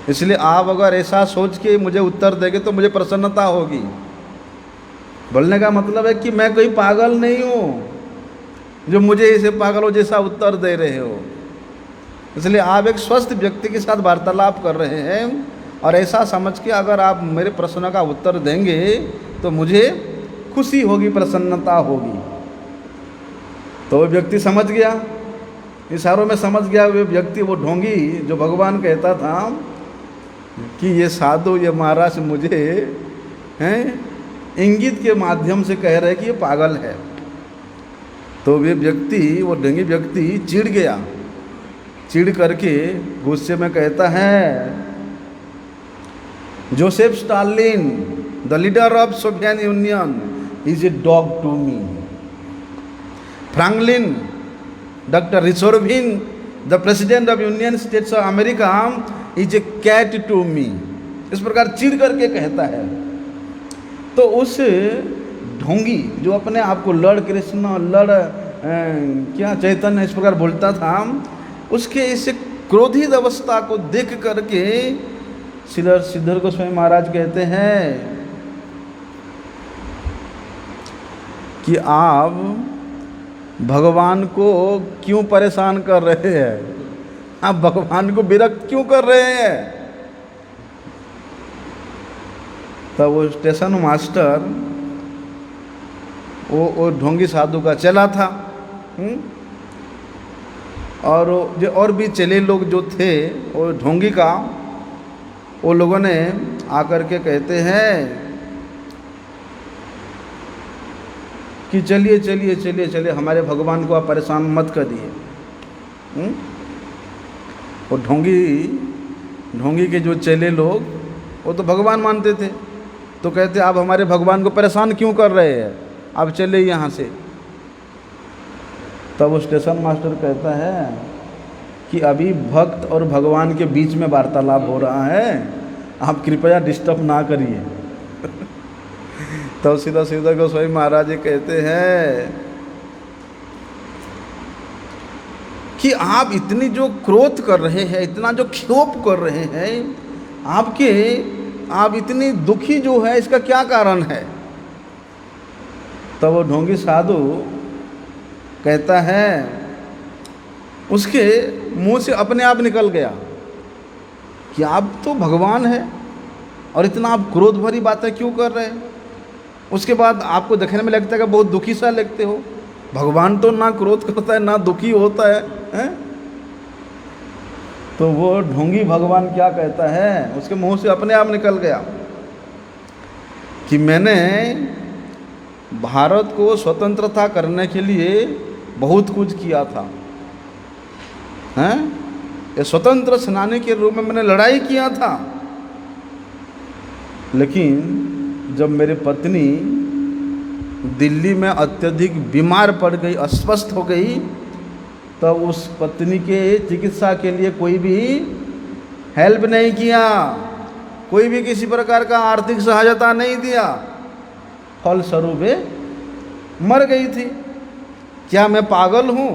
इसलिए आप अगर ऐसा सोच के मुझे उत्तर देंगे तो मुझे प्रसन्नता होगी। बोलने का मतलब है कि मैं कोई पागल नहीं हूँ जो मुझे ऐसे पागलों जैसा उत्तर दे रहे हो। इसलिए आप एक स्वस्थ व्यक्ति के साथ वार्तालाप कर रहे हैं और ऐसा समझ के अगर आप मेरे प्रश्न का उत्तर देंगे तो मुझे खुशी होगी, प्रसन्नता होगी। तो वो व्यक्ति समझ गया, इशारों में समझ गया वो व्यक्ति, वो ढोंगी जो भगवान कहता था कि ये साधु, ये महाराज मुझे हैं इंगित के माध्यम से कह रहे कि ये पागल है। तो वे व्यक्ति, वो ढोंगी व्यक्ति चिढ़ गया, चिढ़ करके गुस्से में कहता है, Joseph Stalin the leader of Soviet Union is a dog to me, Franklin doctor रिचर्विन the president of union states of America is a cat to me. इस प्रकार चिढ़ करके कहता है। तो उस ढोंगी जो अपने आप को लड़ कृष्ण, लड़ क्या चैतन्य इस प्रकार बोलता था, उसके इस क्रोधित अवस्था को देख करके श्रीधर श्रीधर गोस्वामी महाराज कहते हैं कि आप भगवान को क्यों परेशान कर रहे हैं? आप भगवान को विरक्त क्यों कर रहे हैं? तब वो स्टेशन मास्टर वो ढोंगी साधु का चला था, और जो और भी चले लोग जो थे वो ढोंगी का, वो लोगों ने आकर के कहते हैं कि चलिए चलिए चलिए चलिए, हमारे भगवान को आप परेशान मत कर दिए। वो ढोंगी के जो चेले लोग वो तो भगवान मानते थे, तो कहते आप हमारे भगवान को परेशान क्यों कर रहे हैं, आप चले यहाँ से। तब वो स्टेशन मास्टर कहता है कि अभी भक्त और भगवान के बीच में वार्तालाप हो रहा है, आप कृपया डिस्टर्ब ना करिए। तब सीधा सीधा गोस्वामी महाराज जी कहते हैं कि आप इतनी जो क्रोध कर रहे हैं, इतना जो क्षोभ कर रहे हैं, आप इतनी दुखी जो है, इसका क्या कारण है? तब वो ढोंगी साधु कहता है, उसके मुंह से अपने आप निकल गया कि आप तो भगवान है और इतना आप क्रोध भरी बातें क्यों कर रहे हैं? उसके बाद आपको देखने में लगता है कि बहुत दुखी सा लगते हो। भगवान तो ना क्रोध करता है ना दुखी होता है, हैं? तो वो ढोंगी भगवान क्या कहता है, उसके मुंह से अपने आप निकल गया कि मैंने भारत को स्वतंत्रता करने के लिए बहुत कुछ किया था, हैं? ये स्वतंत्र सेनानी के रूप में मैंने लड़ाई किया था, लेकिन जब मेरी पत्नी दिल्ली में अत्यधिक बीमार पड़ गई, अस्वस्थ हो गई, तब उस पत्नी के चिकित्सा के लिए कोई भी हेल्प नहीं किया, कोई भी किसी प्रकार का आर्थिक सहायता नहीं दिया, फलस्वरूप मर गई थी। क्या मैं पागल हूँ?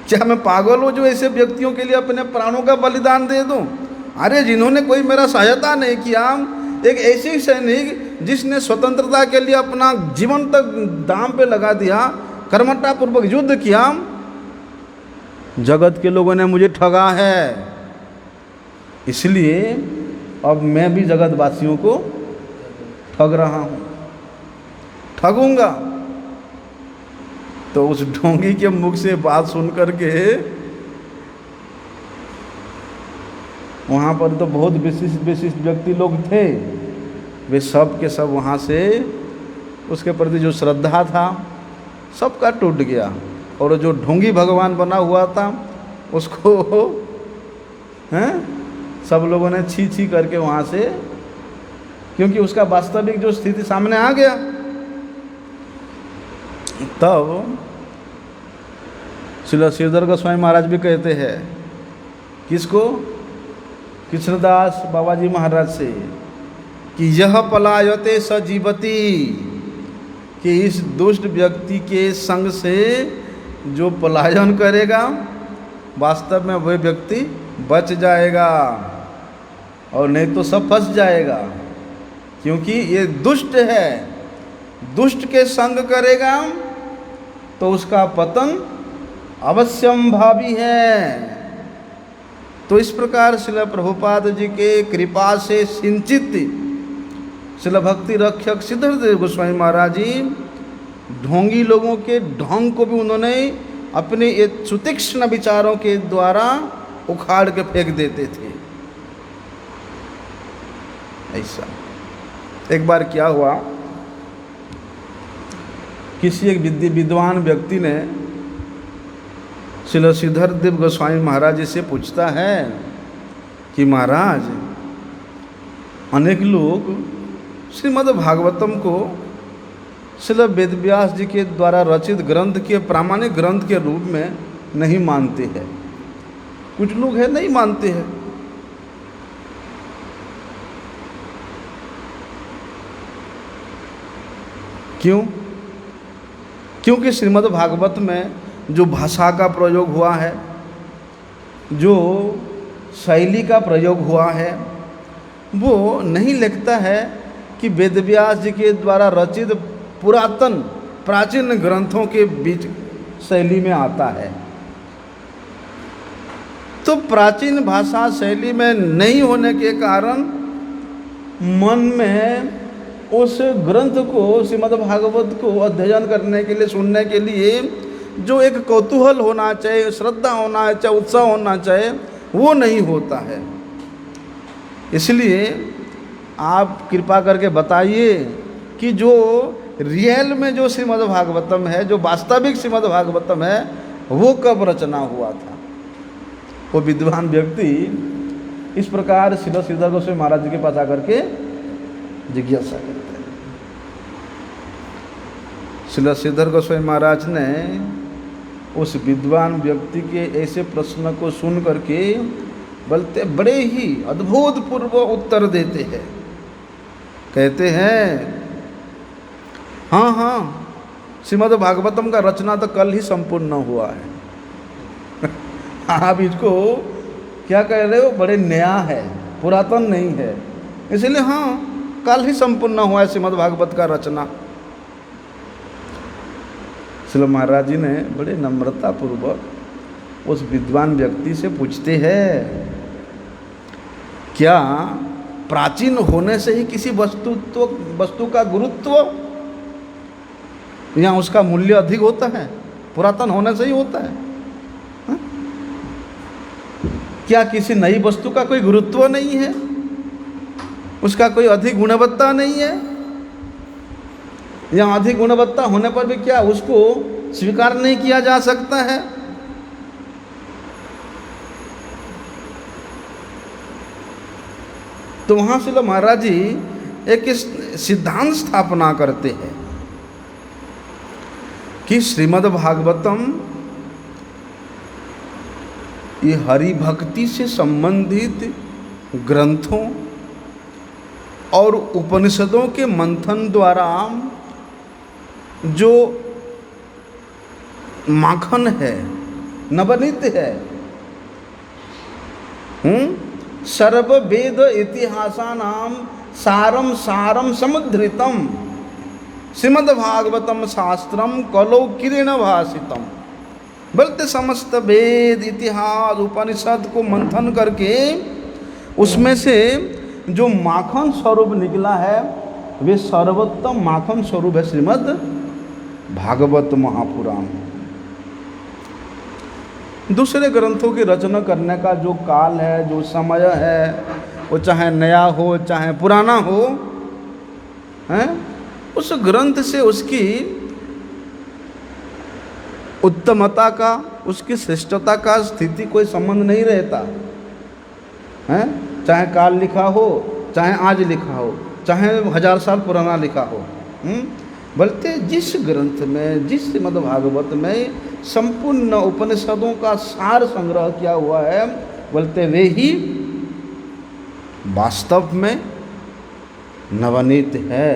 क्या मैं पागल हूँ जो ऐसे व्यक्तियों के लिए अपने प्राणों का बलिदान दे दूँ? अरे जिन्होंने कोई मेरा सहायता नहीं किया, एक ऐसी सैनिक जिसने स्वतंत्रता के लिए अपना जीवन तक दांव पे लगा दिया, कर्मठता पूर्वक युद्ध किया, जगत के लोगों ने मुझे ठगा है। इसलिए अब मैं भी जगतवासियों को ठग रहा हूँ, ठगूंगा। तो उस ढोंगी के मुख से बात सुन करके वहाँ पर तो बहुत विशिष्ट विशिष्ट व्यक्ति लोग थे, वे सब के सब वहाँ से उसके प्रति जो श्रद्धा था सबका टूट गया, और जो ढोंगी भगवान बना हुआ था उसको हैं सब लोगों ने छी छी करके वहाँ से, क्योंकि उसका वास्तविक जो स्थिति सामने आ गया। तब श्रील श्रीधर गोस्वामी महाराज भी कहते हैं, किसको? कृष्णदास बाबा जी महाराज से, कि यह पलायते स जीवती, कि इस दुष्ट व्यक्ति के संग से जो पलायन करेगा वास्तव में वह व्यक्ति बच जाएगा, और नहीं तो सब फंस जाएगा, क्योंकि ये दुष्ट है। दुष्ट के संग करेगा तो उसका पतन अवश्यंभावी है। तो इस प्रकार श्रील प्रभुपाद जी के कृपा से सिंचित श्रील भक्ति रक्षक सिद्धदेव गोस्वामी महाराज जी ढोंगी लोगों के ढोंग को भी उन्होंने अपने ये सुतीक्ष्ण विचारों के द्वारा उखाड़ के फेंक देते थे। ऐसा एक बार क्या हुआ, किसी एक विद्वान व्यक्ति ने श्रील श्रीधरदेव गोस्वामी महाराज जी से पूछता है कि महाराज, अनेक लोग श्रीमद् भागवतम को श्रील वेदव्यास जी के द्वारा रचित ग्रंथ के प्रामाणिक ग्रंथ के रूप में नहीं मानते हैं। कुछ लोग हैं नहीं मानते हैं। क्यों? क्योंकि श्रीमद् भागवत में जो भाषा का प्रयोग हुआ है, जो शैली का प्रयोग हुआ है, वो नहीं लगता है कि वेदव्यास जी के द्वारा रचित पुरातन प्राचीन ग्रंथों के बीच शैली में आता है। तो प्राचीन भाषा शैली में नहीं होने के कारण मन में उस ग्रंथ को, श्रीमद् भागवत को अध्ययन करने के लिए, सुनने के लिए जो एक कौतूहल होना चाहिए, श्रद्धा होना चाहिए, उत्साह होना चाहिए, वो नहीं होता है। इसलिए आप कृपा करके बताइए कि जो रियल में जो श्रीमद् भागवतम है, जो वास्तविक श्रीमद् भागवतम है, वो कब रचना हुआ था। वो विद्वान व्यक्ति इस प्रकार श्रील श्रीधर गोस्वामी महाराज जी के पास आकर के जिज्ञासा करते हैं। श्रील श्रीधर गोस्वामी महाराज ने उस विद्वान व्यक्ति के ऐसे प्रश्न को सुन करके बोलते बड़े ही अद्भुतपूर्व उत्तर देते हैं। कहते हैं, हाँ हाँ, श्रीमद् भागवतम का रचना तो कल ही संपूर्ण हुआ है। आप इसको क्या कह रहे हो, बड़े नया है, पुरातन नहीं है, इसलिए हाँ कल ही संपूर्ण हुआ है श्रीमद् भागवत का रचना। श्रील महाराज जी ने बड़े नम्रता पूर्वक उस विद्वान व्यक्ति से पूछते हैं, क्या प्राचीन होने से ही किसी वस्तु का गुरुत्व या उसका मूल्य अधिक होता है? पुरातन होने से ही होता है? हा? क्या किसी नई वस्तु का कोई गुरुत्व नहीं है? उसका कोई अधिक गुणवत्ता नहीं है? या अधिक गुणवत्ता होने पर भी क्या उसको स्वीकार नहीं किया जा सकता है? तो वहाँ श्रील महाराज जी एक सिद्धांत स्थापना करते हैं कि श्रीमद् भागवतम ये हरि भक्ति से संबंधित ग्रंथों और उपनिषदों के मंथन द्वारा जो माखन है, नवनीत है, सर्व वेद इतिहासानाम सारम सारम समुद्रितम श्रीमद् भागवतम शास्त्रम कलौ किरेण भाषितम। बोलते समस्त वेद इतिहास उपनिषद को मंथन करके उसमें से जो माखन स्वरूप निकला है वे सर्वोत्तम माखन स्वरूप है श्रीमद् भागवत महापुराण। दूसरे ग्रंथों की रचना करने का जो काल है, जो समय है, वो चाहे नया हो चाहे पुराना हो, हैं, उस ग्रंथ से उसकी उत्तमता का, उसकी श्रेष्ठता का स्थिति कोई संबंध नहीं रहता है। चाहे काल लिखा हो, चाहे आज लिखा हो, चाहे 1000 साल पुराना लिखा हो, बल्कि जिस ग्रंथ में, जिस श्रीमद् भागवत में संपूर्ण उपनिषदों का सार संग्रह किया हुआ है, बोलते वे ही वास्तव में नवनीत है।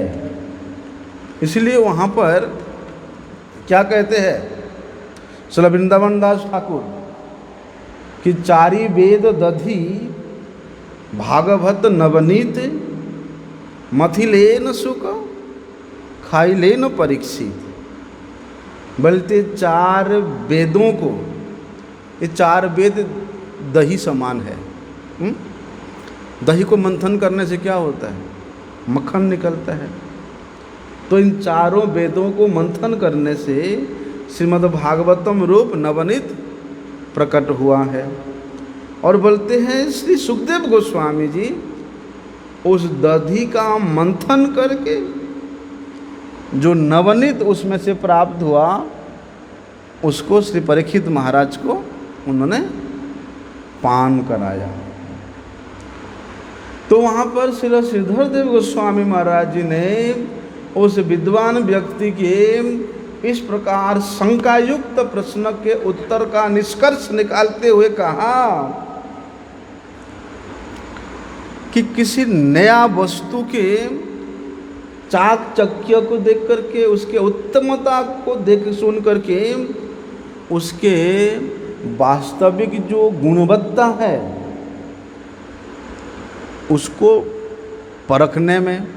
इसलिए वहाँ पर क्या कहते हैं श्री वृंदावन दास ठाकुर कि चारि वेद दधि भागवत नवनीत, मथिलेन सुख खाइलेन परीक्षित। बोलते 4 वेदों को, ये 4 वेद दही समान है। दही को मंथन करने से क्या होता है? मक्खन निकलता है। तो इन 4 वेदों को मंथन करने से श्रीमद् भागवतम रूप नवनीत प्रकट हुआ है। और बोलते हैं श्री सुखदेव गोस्वामी जी उस दधि का मंथन करके जो नवनीत उसमें से प्राप्त हुआ, उसको श्री परीक्षित महाराज को उन्होंने पान कराया। तो वहाँ पर श्री श्रीधर देव गोस्वामी महाराज जी ने उस विद्वान व्यक्ति के इस प्रकार शंकायुक्त प्रश्न के उत्तर का निष्कर्ष निकालते हुए कहा कि किसी नया वस्तु के चाकचक्य को देख करके, उसके उत्तमता को देख सुन करके, उसके वास्तविक जो गुणवत्ता है उसको परखने में,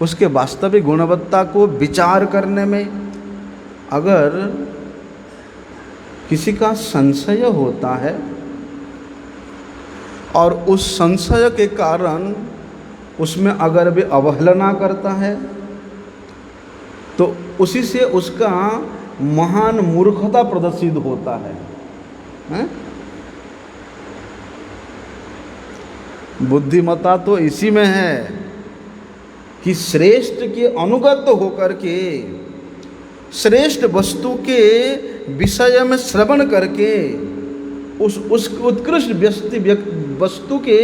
उसके वास्तविक गुणवत्ता को विचार करने में अगर किसी का संशय होता है और उस संशय के कारण उसमें अगर वे अवहेलना करता है तो उसी से उसका महान मूर्खता प्रदर्शित होता है, हैं? बुद्धिमत्ता तो इसी में है कि श्रेष्ठ के अनुगत होकर के, श्रेष्ठ वस्तु के विषय में श्रवण करके उस उत्कृष्ट वस्तु के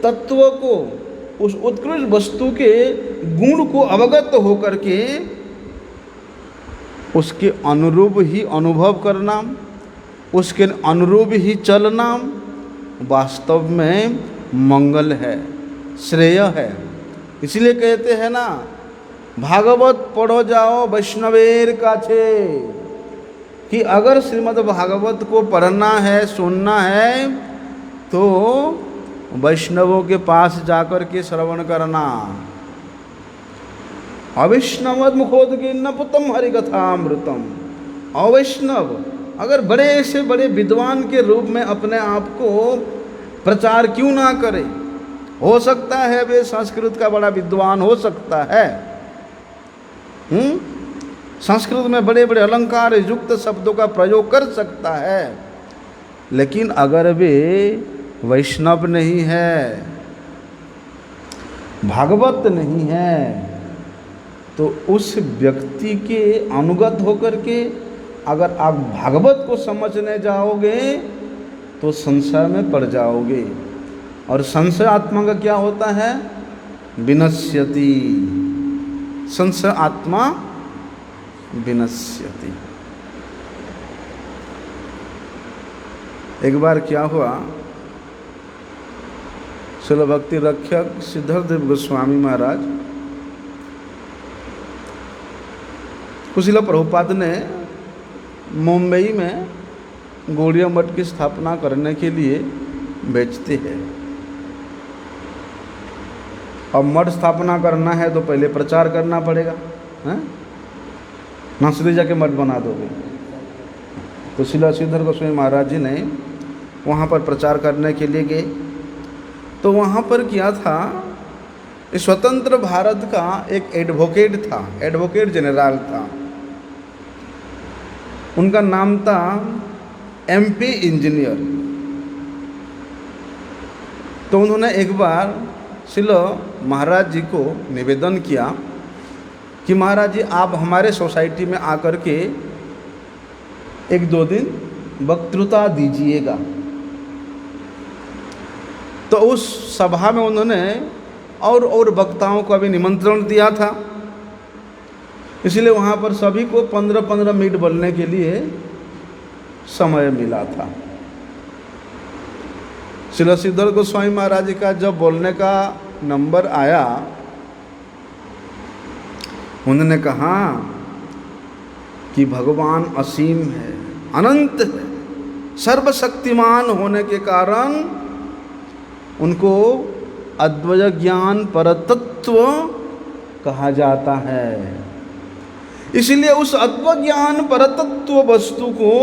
तत्व को, उस उत्कृष्ट वस्तु के गुण को अवगत होकर के उसके अनुरूप ही अनुभव करना, उसके अनुरूप ही चलना वास्तव में मंगल है, श्रेय है। इसलिए कहते हैं ना, भागवत पढ़ो जाओ वैष्णवेर काछे, कि अगर श्रीमद् भागवत को पढ़ना है, सुनना है तो वैष्णवों के पास जाकर के श्रवण करना। अवैष्णव मुखोदगिन्न पुतम हरिकथामृतम। अवैष्णव अगर बड़े से बड़े विद्वान के रूप में अपने आप को प्रचार क्यों ना करे, हो सकता है वे संस्कृत का बड़ा विद्वान हो सकता है, संस्कृत में बड़े बड़े अलंकार युक्त शब्दों का प्रयोग कर सकता है, लेकिन अगर वे वैष्णव नहीं है, भागवत नहीं है, तो उस व्यक्ति के अनुगत होकर के अगर आप भागवत को समझने जाओगे तो संशय में पड़ जाओगे। और संशय आत्मा का क्या होता है? विनश्यति। संशय आत्मा विनश्यति। एक बार क्या हुआ, श्रील भक्ति रक्षक सिद्धदेव गोस्वामी महाराज कुशीला प्रभुपाद ने मुंबई में गौड़िया मठ की स्थापना करने के लिए भेजते हैं। अब मठ स्थापना करना है तो पहले प्रचार करना पड़ेगा, हैं? नासरी जाके मठ बना दोगे। तो श्रील श्रीधर गोस्वामी महाराज जी ने वहाँ पर प्रचार करने के लिए गए तो वहाँ पर क्या था, इस स्वतंत्र भारत का एक एडवोकेट था, एडवोकेट जनरल था, उनका नाम था एमपी इंजीनियर। तो उन्होंने एक बार श्रील महाराज जी को निवेदन किया कि महाराज जी आप हमारे सोसाइटी में आकर के 1-2 दिन वक्तृता दीजिएगा। तो उस सभा में उन्होंने और वक्ताओं को अभी निमंत्रण दिया था, इसलिए वहाँ पर सभी को 15-15 मिनट बोलने के लिए समय मिला था। श्री श्रीधर गोस्वामी महाराज जी का जब बोलने का नंबर आया, उन्होंने कहा कि भगवान असीम है, अनंत है, सर्वशक्तिमान होने के कारण उनको अद्वैत ज्ञान परतत्व कहा जाता है। इसलिए उस अद्वैत ज्ञान परतत्व वस्तु को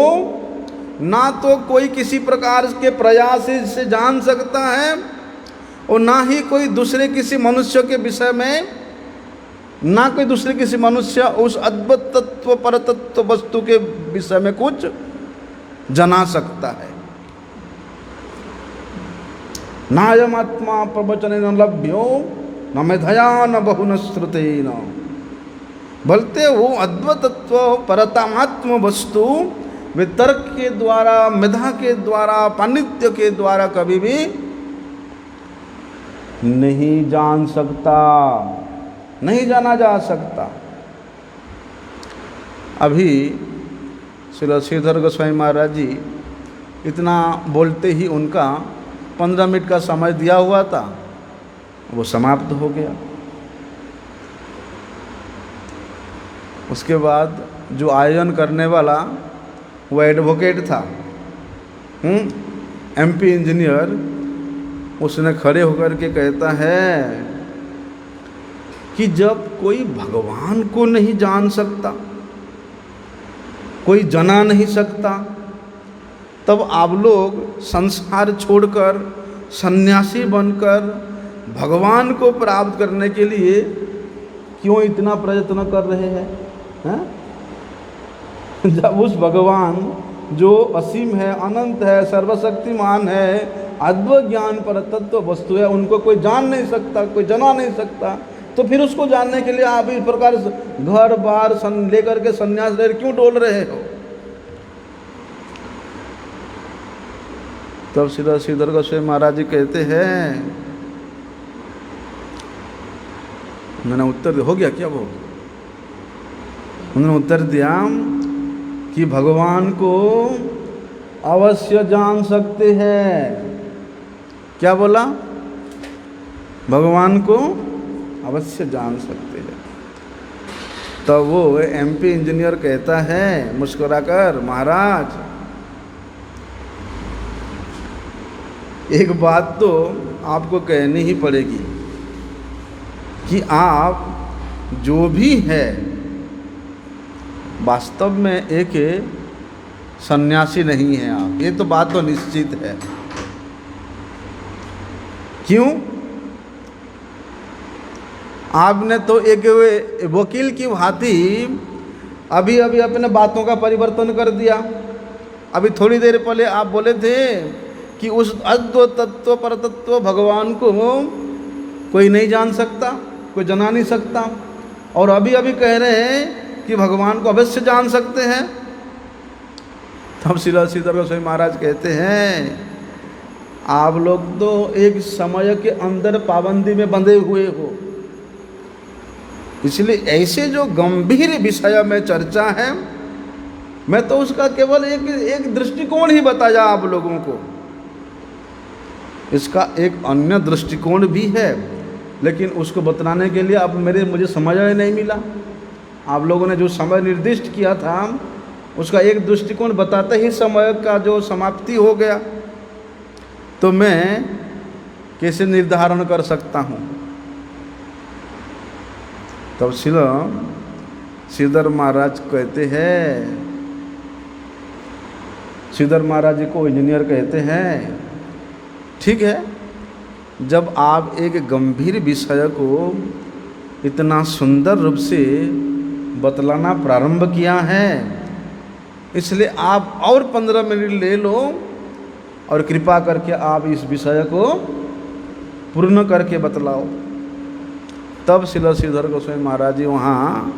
ना तो कोई किसी प्रकार के प्रयास से जान सकता है और ना ही कोई दूसरे किसी मनुष्य के विषय में, ना कोई दूसरे किसी मनुष्य उस अद्वैत तत्व परतत्व वस्तु के विषय में कुछ जना सकता है। नायम आत्मा प्रवचन न लभ्यो न मेधया न बहुन श्रुतेन। बोलते वो अद्वैत तत्व परमात्म वस्तु वे तर्क के द्वारा, मेधा के द्वारा, पांडित्य के द्वारा कभी भी नहीं जान सकता, नहीं जाना जा सकता। अभी श्री श्रीधर गोस्वामी महाराज जी इतना बोलते ही उनका 15 मिनट का समय दिया हुआ था, वो समाप्त हो गया। उसके बाद जो आयोजन करने वाला वो एडवोकेट था, एमपी इंजीनियर, उसने खड़े होकर के कहता है कि जब कोई भगवान को नहीं जान सकता, कोई जना नहीं सकता, तब आप लोग संसार छोड़कर सन्यासी बनकर भगवान को प्राप्त करने के लिए क्यों इतना प्रयत्न कर रहे हैं? जब उस भगवान जो असीम है, अनंत है, सर्वशक्तिमान है, अद्वैत ज्ञान पर तत्व वस्तु है, उनको कोई जान नहीं सकता, कोई जना नहीं सकता, तो फिर उसको जानने के लिए आप इस प्रकार घर बार लेकर के संन्यास ले क्यों डोल रहे हो? तब श्री श्रीधर गोस्वामी महाराज जी कहते हैं, मैंने उत्तर हो गया क्या? वो उन्होंने उत्तर दिया कि भगवान को अवश्य जान सकते हैं। क्या बोला? भगवान को अवश्य जान सकते हैं। तो वो एमपी इंजीनियर कहता है मुस्कुराकर, महाराज एक बात तो आपको कहनी ही पड़ेगी कि आप जो भी है वास्तव में एक सन्यासी नहीं है आप, ये तो बात तो निश्चित है। क्यों? आपने तो एक वकील की भांति अभी अभी अपने बातों का परिवर्तन कर दिया। अभी थोड़ी देर पहले आप बोले थे कि उस अद्वैत तत्व परतत्व भगवान को कोई नहीं जान सकता, कोई जना नहीं सकता, और अभी अभी कह रहे हैं कि भगवान को अवश्य जान सकते हैं। तब श्री श्रीधर गोस्वामी महाराज कहते हैं, आप लोग तो एक समय के अंदर पाबंदी में बंधे हुए हो, इसलिए ऐसे जो गंभीर विषय में चर्चा है, मैं तो उसका केवल एक दृष्टिकोण ही बताया आप लोगों को। इसका एक अन्य दृष्टिकोण भी है, लेकिन उसको बतलाने के लिए अब मुझे समझ ही नहीं मिला। आप लोगों ने जो समय निर्दिष्ट किया था, उसका एक दृष्टिकोण बताते ही समय का जो समाप्ति हो गया, तो मैं कैसे निर्धारण कर सकता हूँ? तब श्रीधर महाराज कहते हैं, श्रीधर महाराज जी को इंजीनियर कहते हैं, ठीक है, जब आप एक गंभीर विषय को इतना सुंदर रूप से बतलाना प्रारंभ किया है, इसलिए आप और 15 मिनट ले लो और कृपा करके आप इस विषय को पूर्ण करके बतलाओ। तब श्रील श्रीधर गोस्वामी महाराज जी वहाँ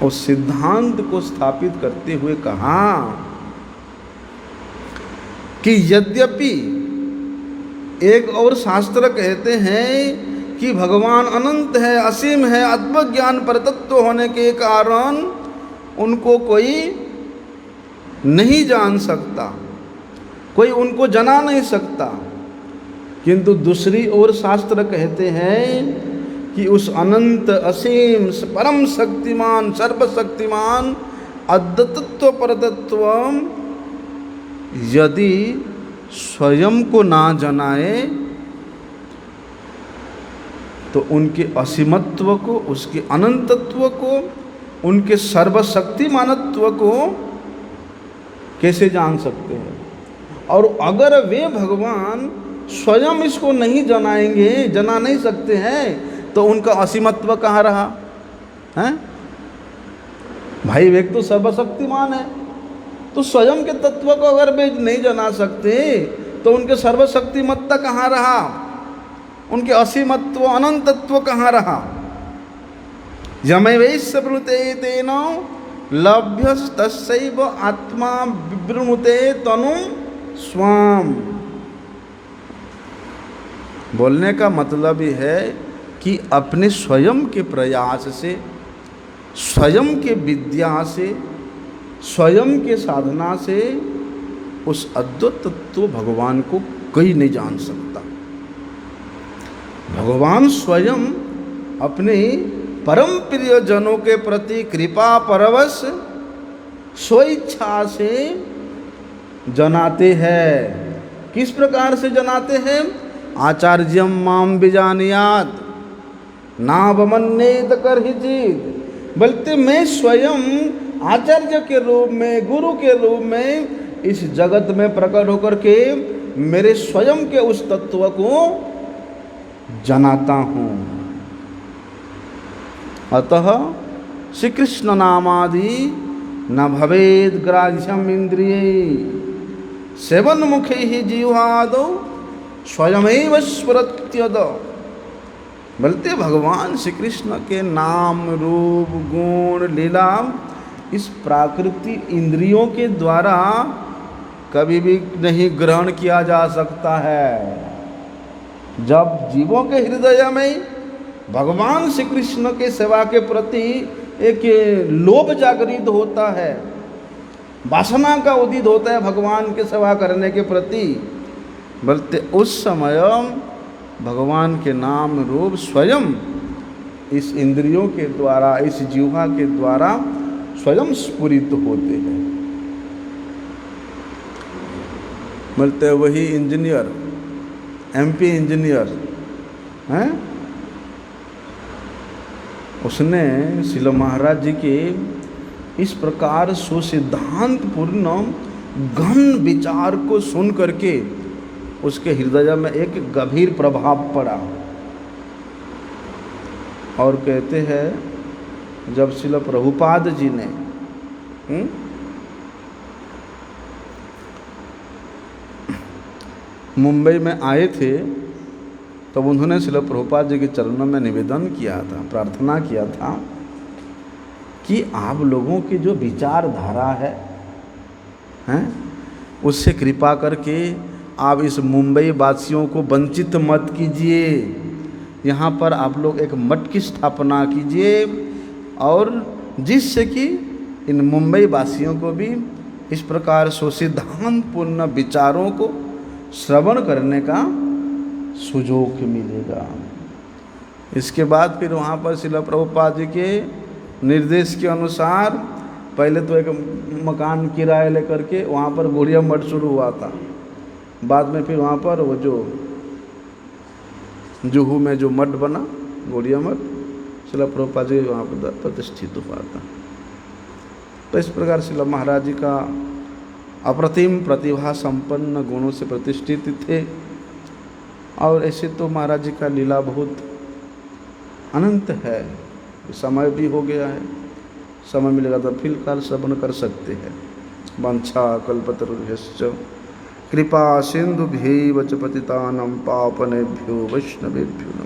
उस सिद्धांत को स्थापित करते हुए कहा कि यद्यपि एक और शास्त्र कहते हैं कि भगवान अनंत है, असीम है, अद्भुत ज्ञान परतत्व होने के कारण उनको कोई नहीं जान सकता, कोई उनको जना नहीं सकता, किंतु दूसरी ओर शास्त्र कहते हैं कि उस अनंत असीम परम शक्तिमान सर्वशक्तिमान अद्वैतत्व परतत्व यदि स्वयं को ना जनाए तो उनके असीमत्व को, उसके अनंतत्व को, उनके सर्वशक्तिमानत्व को कैसे जान सकते हैं। और अगर वे भगवान स्वयं इसको नहीं जनाएंगे, जना नहीं सकते हैं, तो उनका असीमत्व कहाँ रहा हैं? भाई वे तो सर्वशक्तिमान है, तो स्वयं के तत्व को अगर वे नहीं जना सकते तो उनके सर्वशक्तिमत्ता कहाँ रहा, उनके असीमत्व अनंतत्व कहाँ रहा। यमैवैश्य ब्रूते तेन लभ्यस्तस्यैव आत्मा विवृणुते तनु स्वाम। बोलने का मतलब ही है कि अपने स्वयं के प्रयास से, स्वयं के विद्या से, स्वयं के साधना से उस अद्वैत तत्व भगवान को कोई नहीं जान सकता। भगवान स्वयं अपने परम प्रिय जनों के प्रति कृपा परवश स्वेच्छा से जनाते हैं। किस प्रकार से जनाते हैं? आचार्यम माम विजानियात नावमन्येत कर्हिचित। बोलते मैं स्वयं आचार्य के रूप में, गुरु के रूप में इस जगत में प्रकट होकर के मेरे स्वयं के उस तत्व को जनाता हूँ। अतः श्री कृष्ण नामादि न भवेद ग्राह्यम इंद्रिये सेवन मुखे ही जीवादो स्वयमेव स्फुरत्यद। बोलते भगवान श्री कृष्ण के नाम रूप गुण लीला इस प्राकृतिक इंद्रियों के द्वारा कभी भी नहीं ग्रहण किया जा सकता है। जब जीवों के हृदय में भगवान श्री कृष्ण के सेवा के प्रति एक लोभ जागृत होता है, वासना का उदित होता है भगवान के सेवा करने के प्रति, बोलते उस समय भगवान के नाम रूप स्वयं इस इंद्रियों के द्वारा, इस जीवा के द्वारा स्वयं स्फुरित होते हैं। बोलते वही इंजीनियर, एमपी इंजीनियर हैं, उसने श्रील महाराज जी के इस प्रकार सुसिद्धांत पूर्ण गहन विचार को सुन करके उसके हृदय में एक गंभीर प्रभाव पड़ा। और कहते हैं जब श्रील प्रभुपाद जी ने मुंबई में आए थे तब उन्होंने श्रील प्रभुपाद जी के चरणों में निवेदन किया था, प्रार्थना किया था कि आप लोगों की जो विचारधारा है उससे कृपा करके आप इस मुंबई वासियों को वंचित मत कीजिए। यहाँ पर आप लोग एक मठ की स्थापना कीजिए और जिससे कि इन मुंबई वासियों को भी इस प्रकार सुसिद्धांत पूर्ण विचारों को श्रवण करने का सुयोग मिलेगा। इसके बाद फिर वहाँ पर श्रील प्रभुपाद जी के निर्देश के अनुसार पहले तो एक मकान किराए लेकर के वहाँ पर गौड़िया मठ शुरू हुआ था। बाद में फिर वहाँ पर वो जो जुहू में जो मठ बना गौड़िया मठ, श्रील प्रभुपाद जी वहाँ पर प्रतिष्ठित हुआ था। तो इस प्रकार श्रील महाराज जी का अप्रतिम प्रतिभा संपन्न गुणों से प्रतिष्ठित थे। और ऐसे तो महाराज जी का लीला बहुत अनंत है। समय भी हो गया है, समय मिलेगा तो फिर काल श्रवण कर सकते हैं। वांछा कल्पतरुभ्यश्च कृपा सिंधुभ्यैव च पतितानां पावनेभ्यो वैष्णवेभ्यो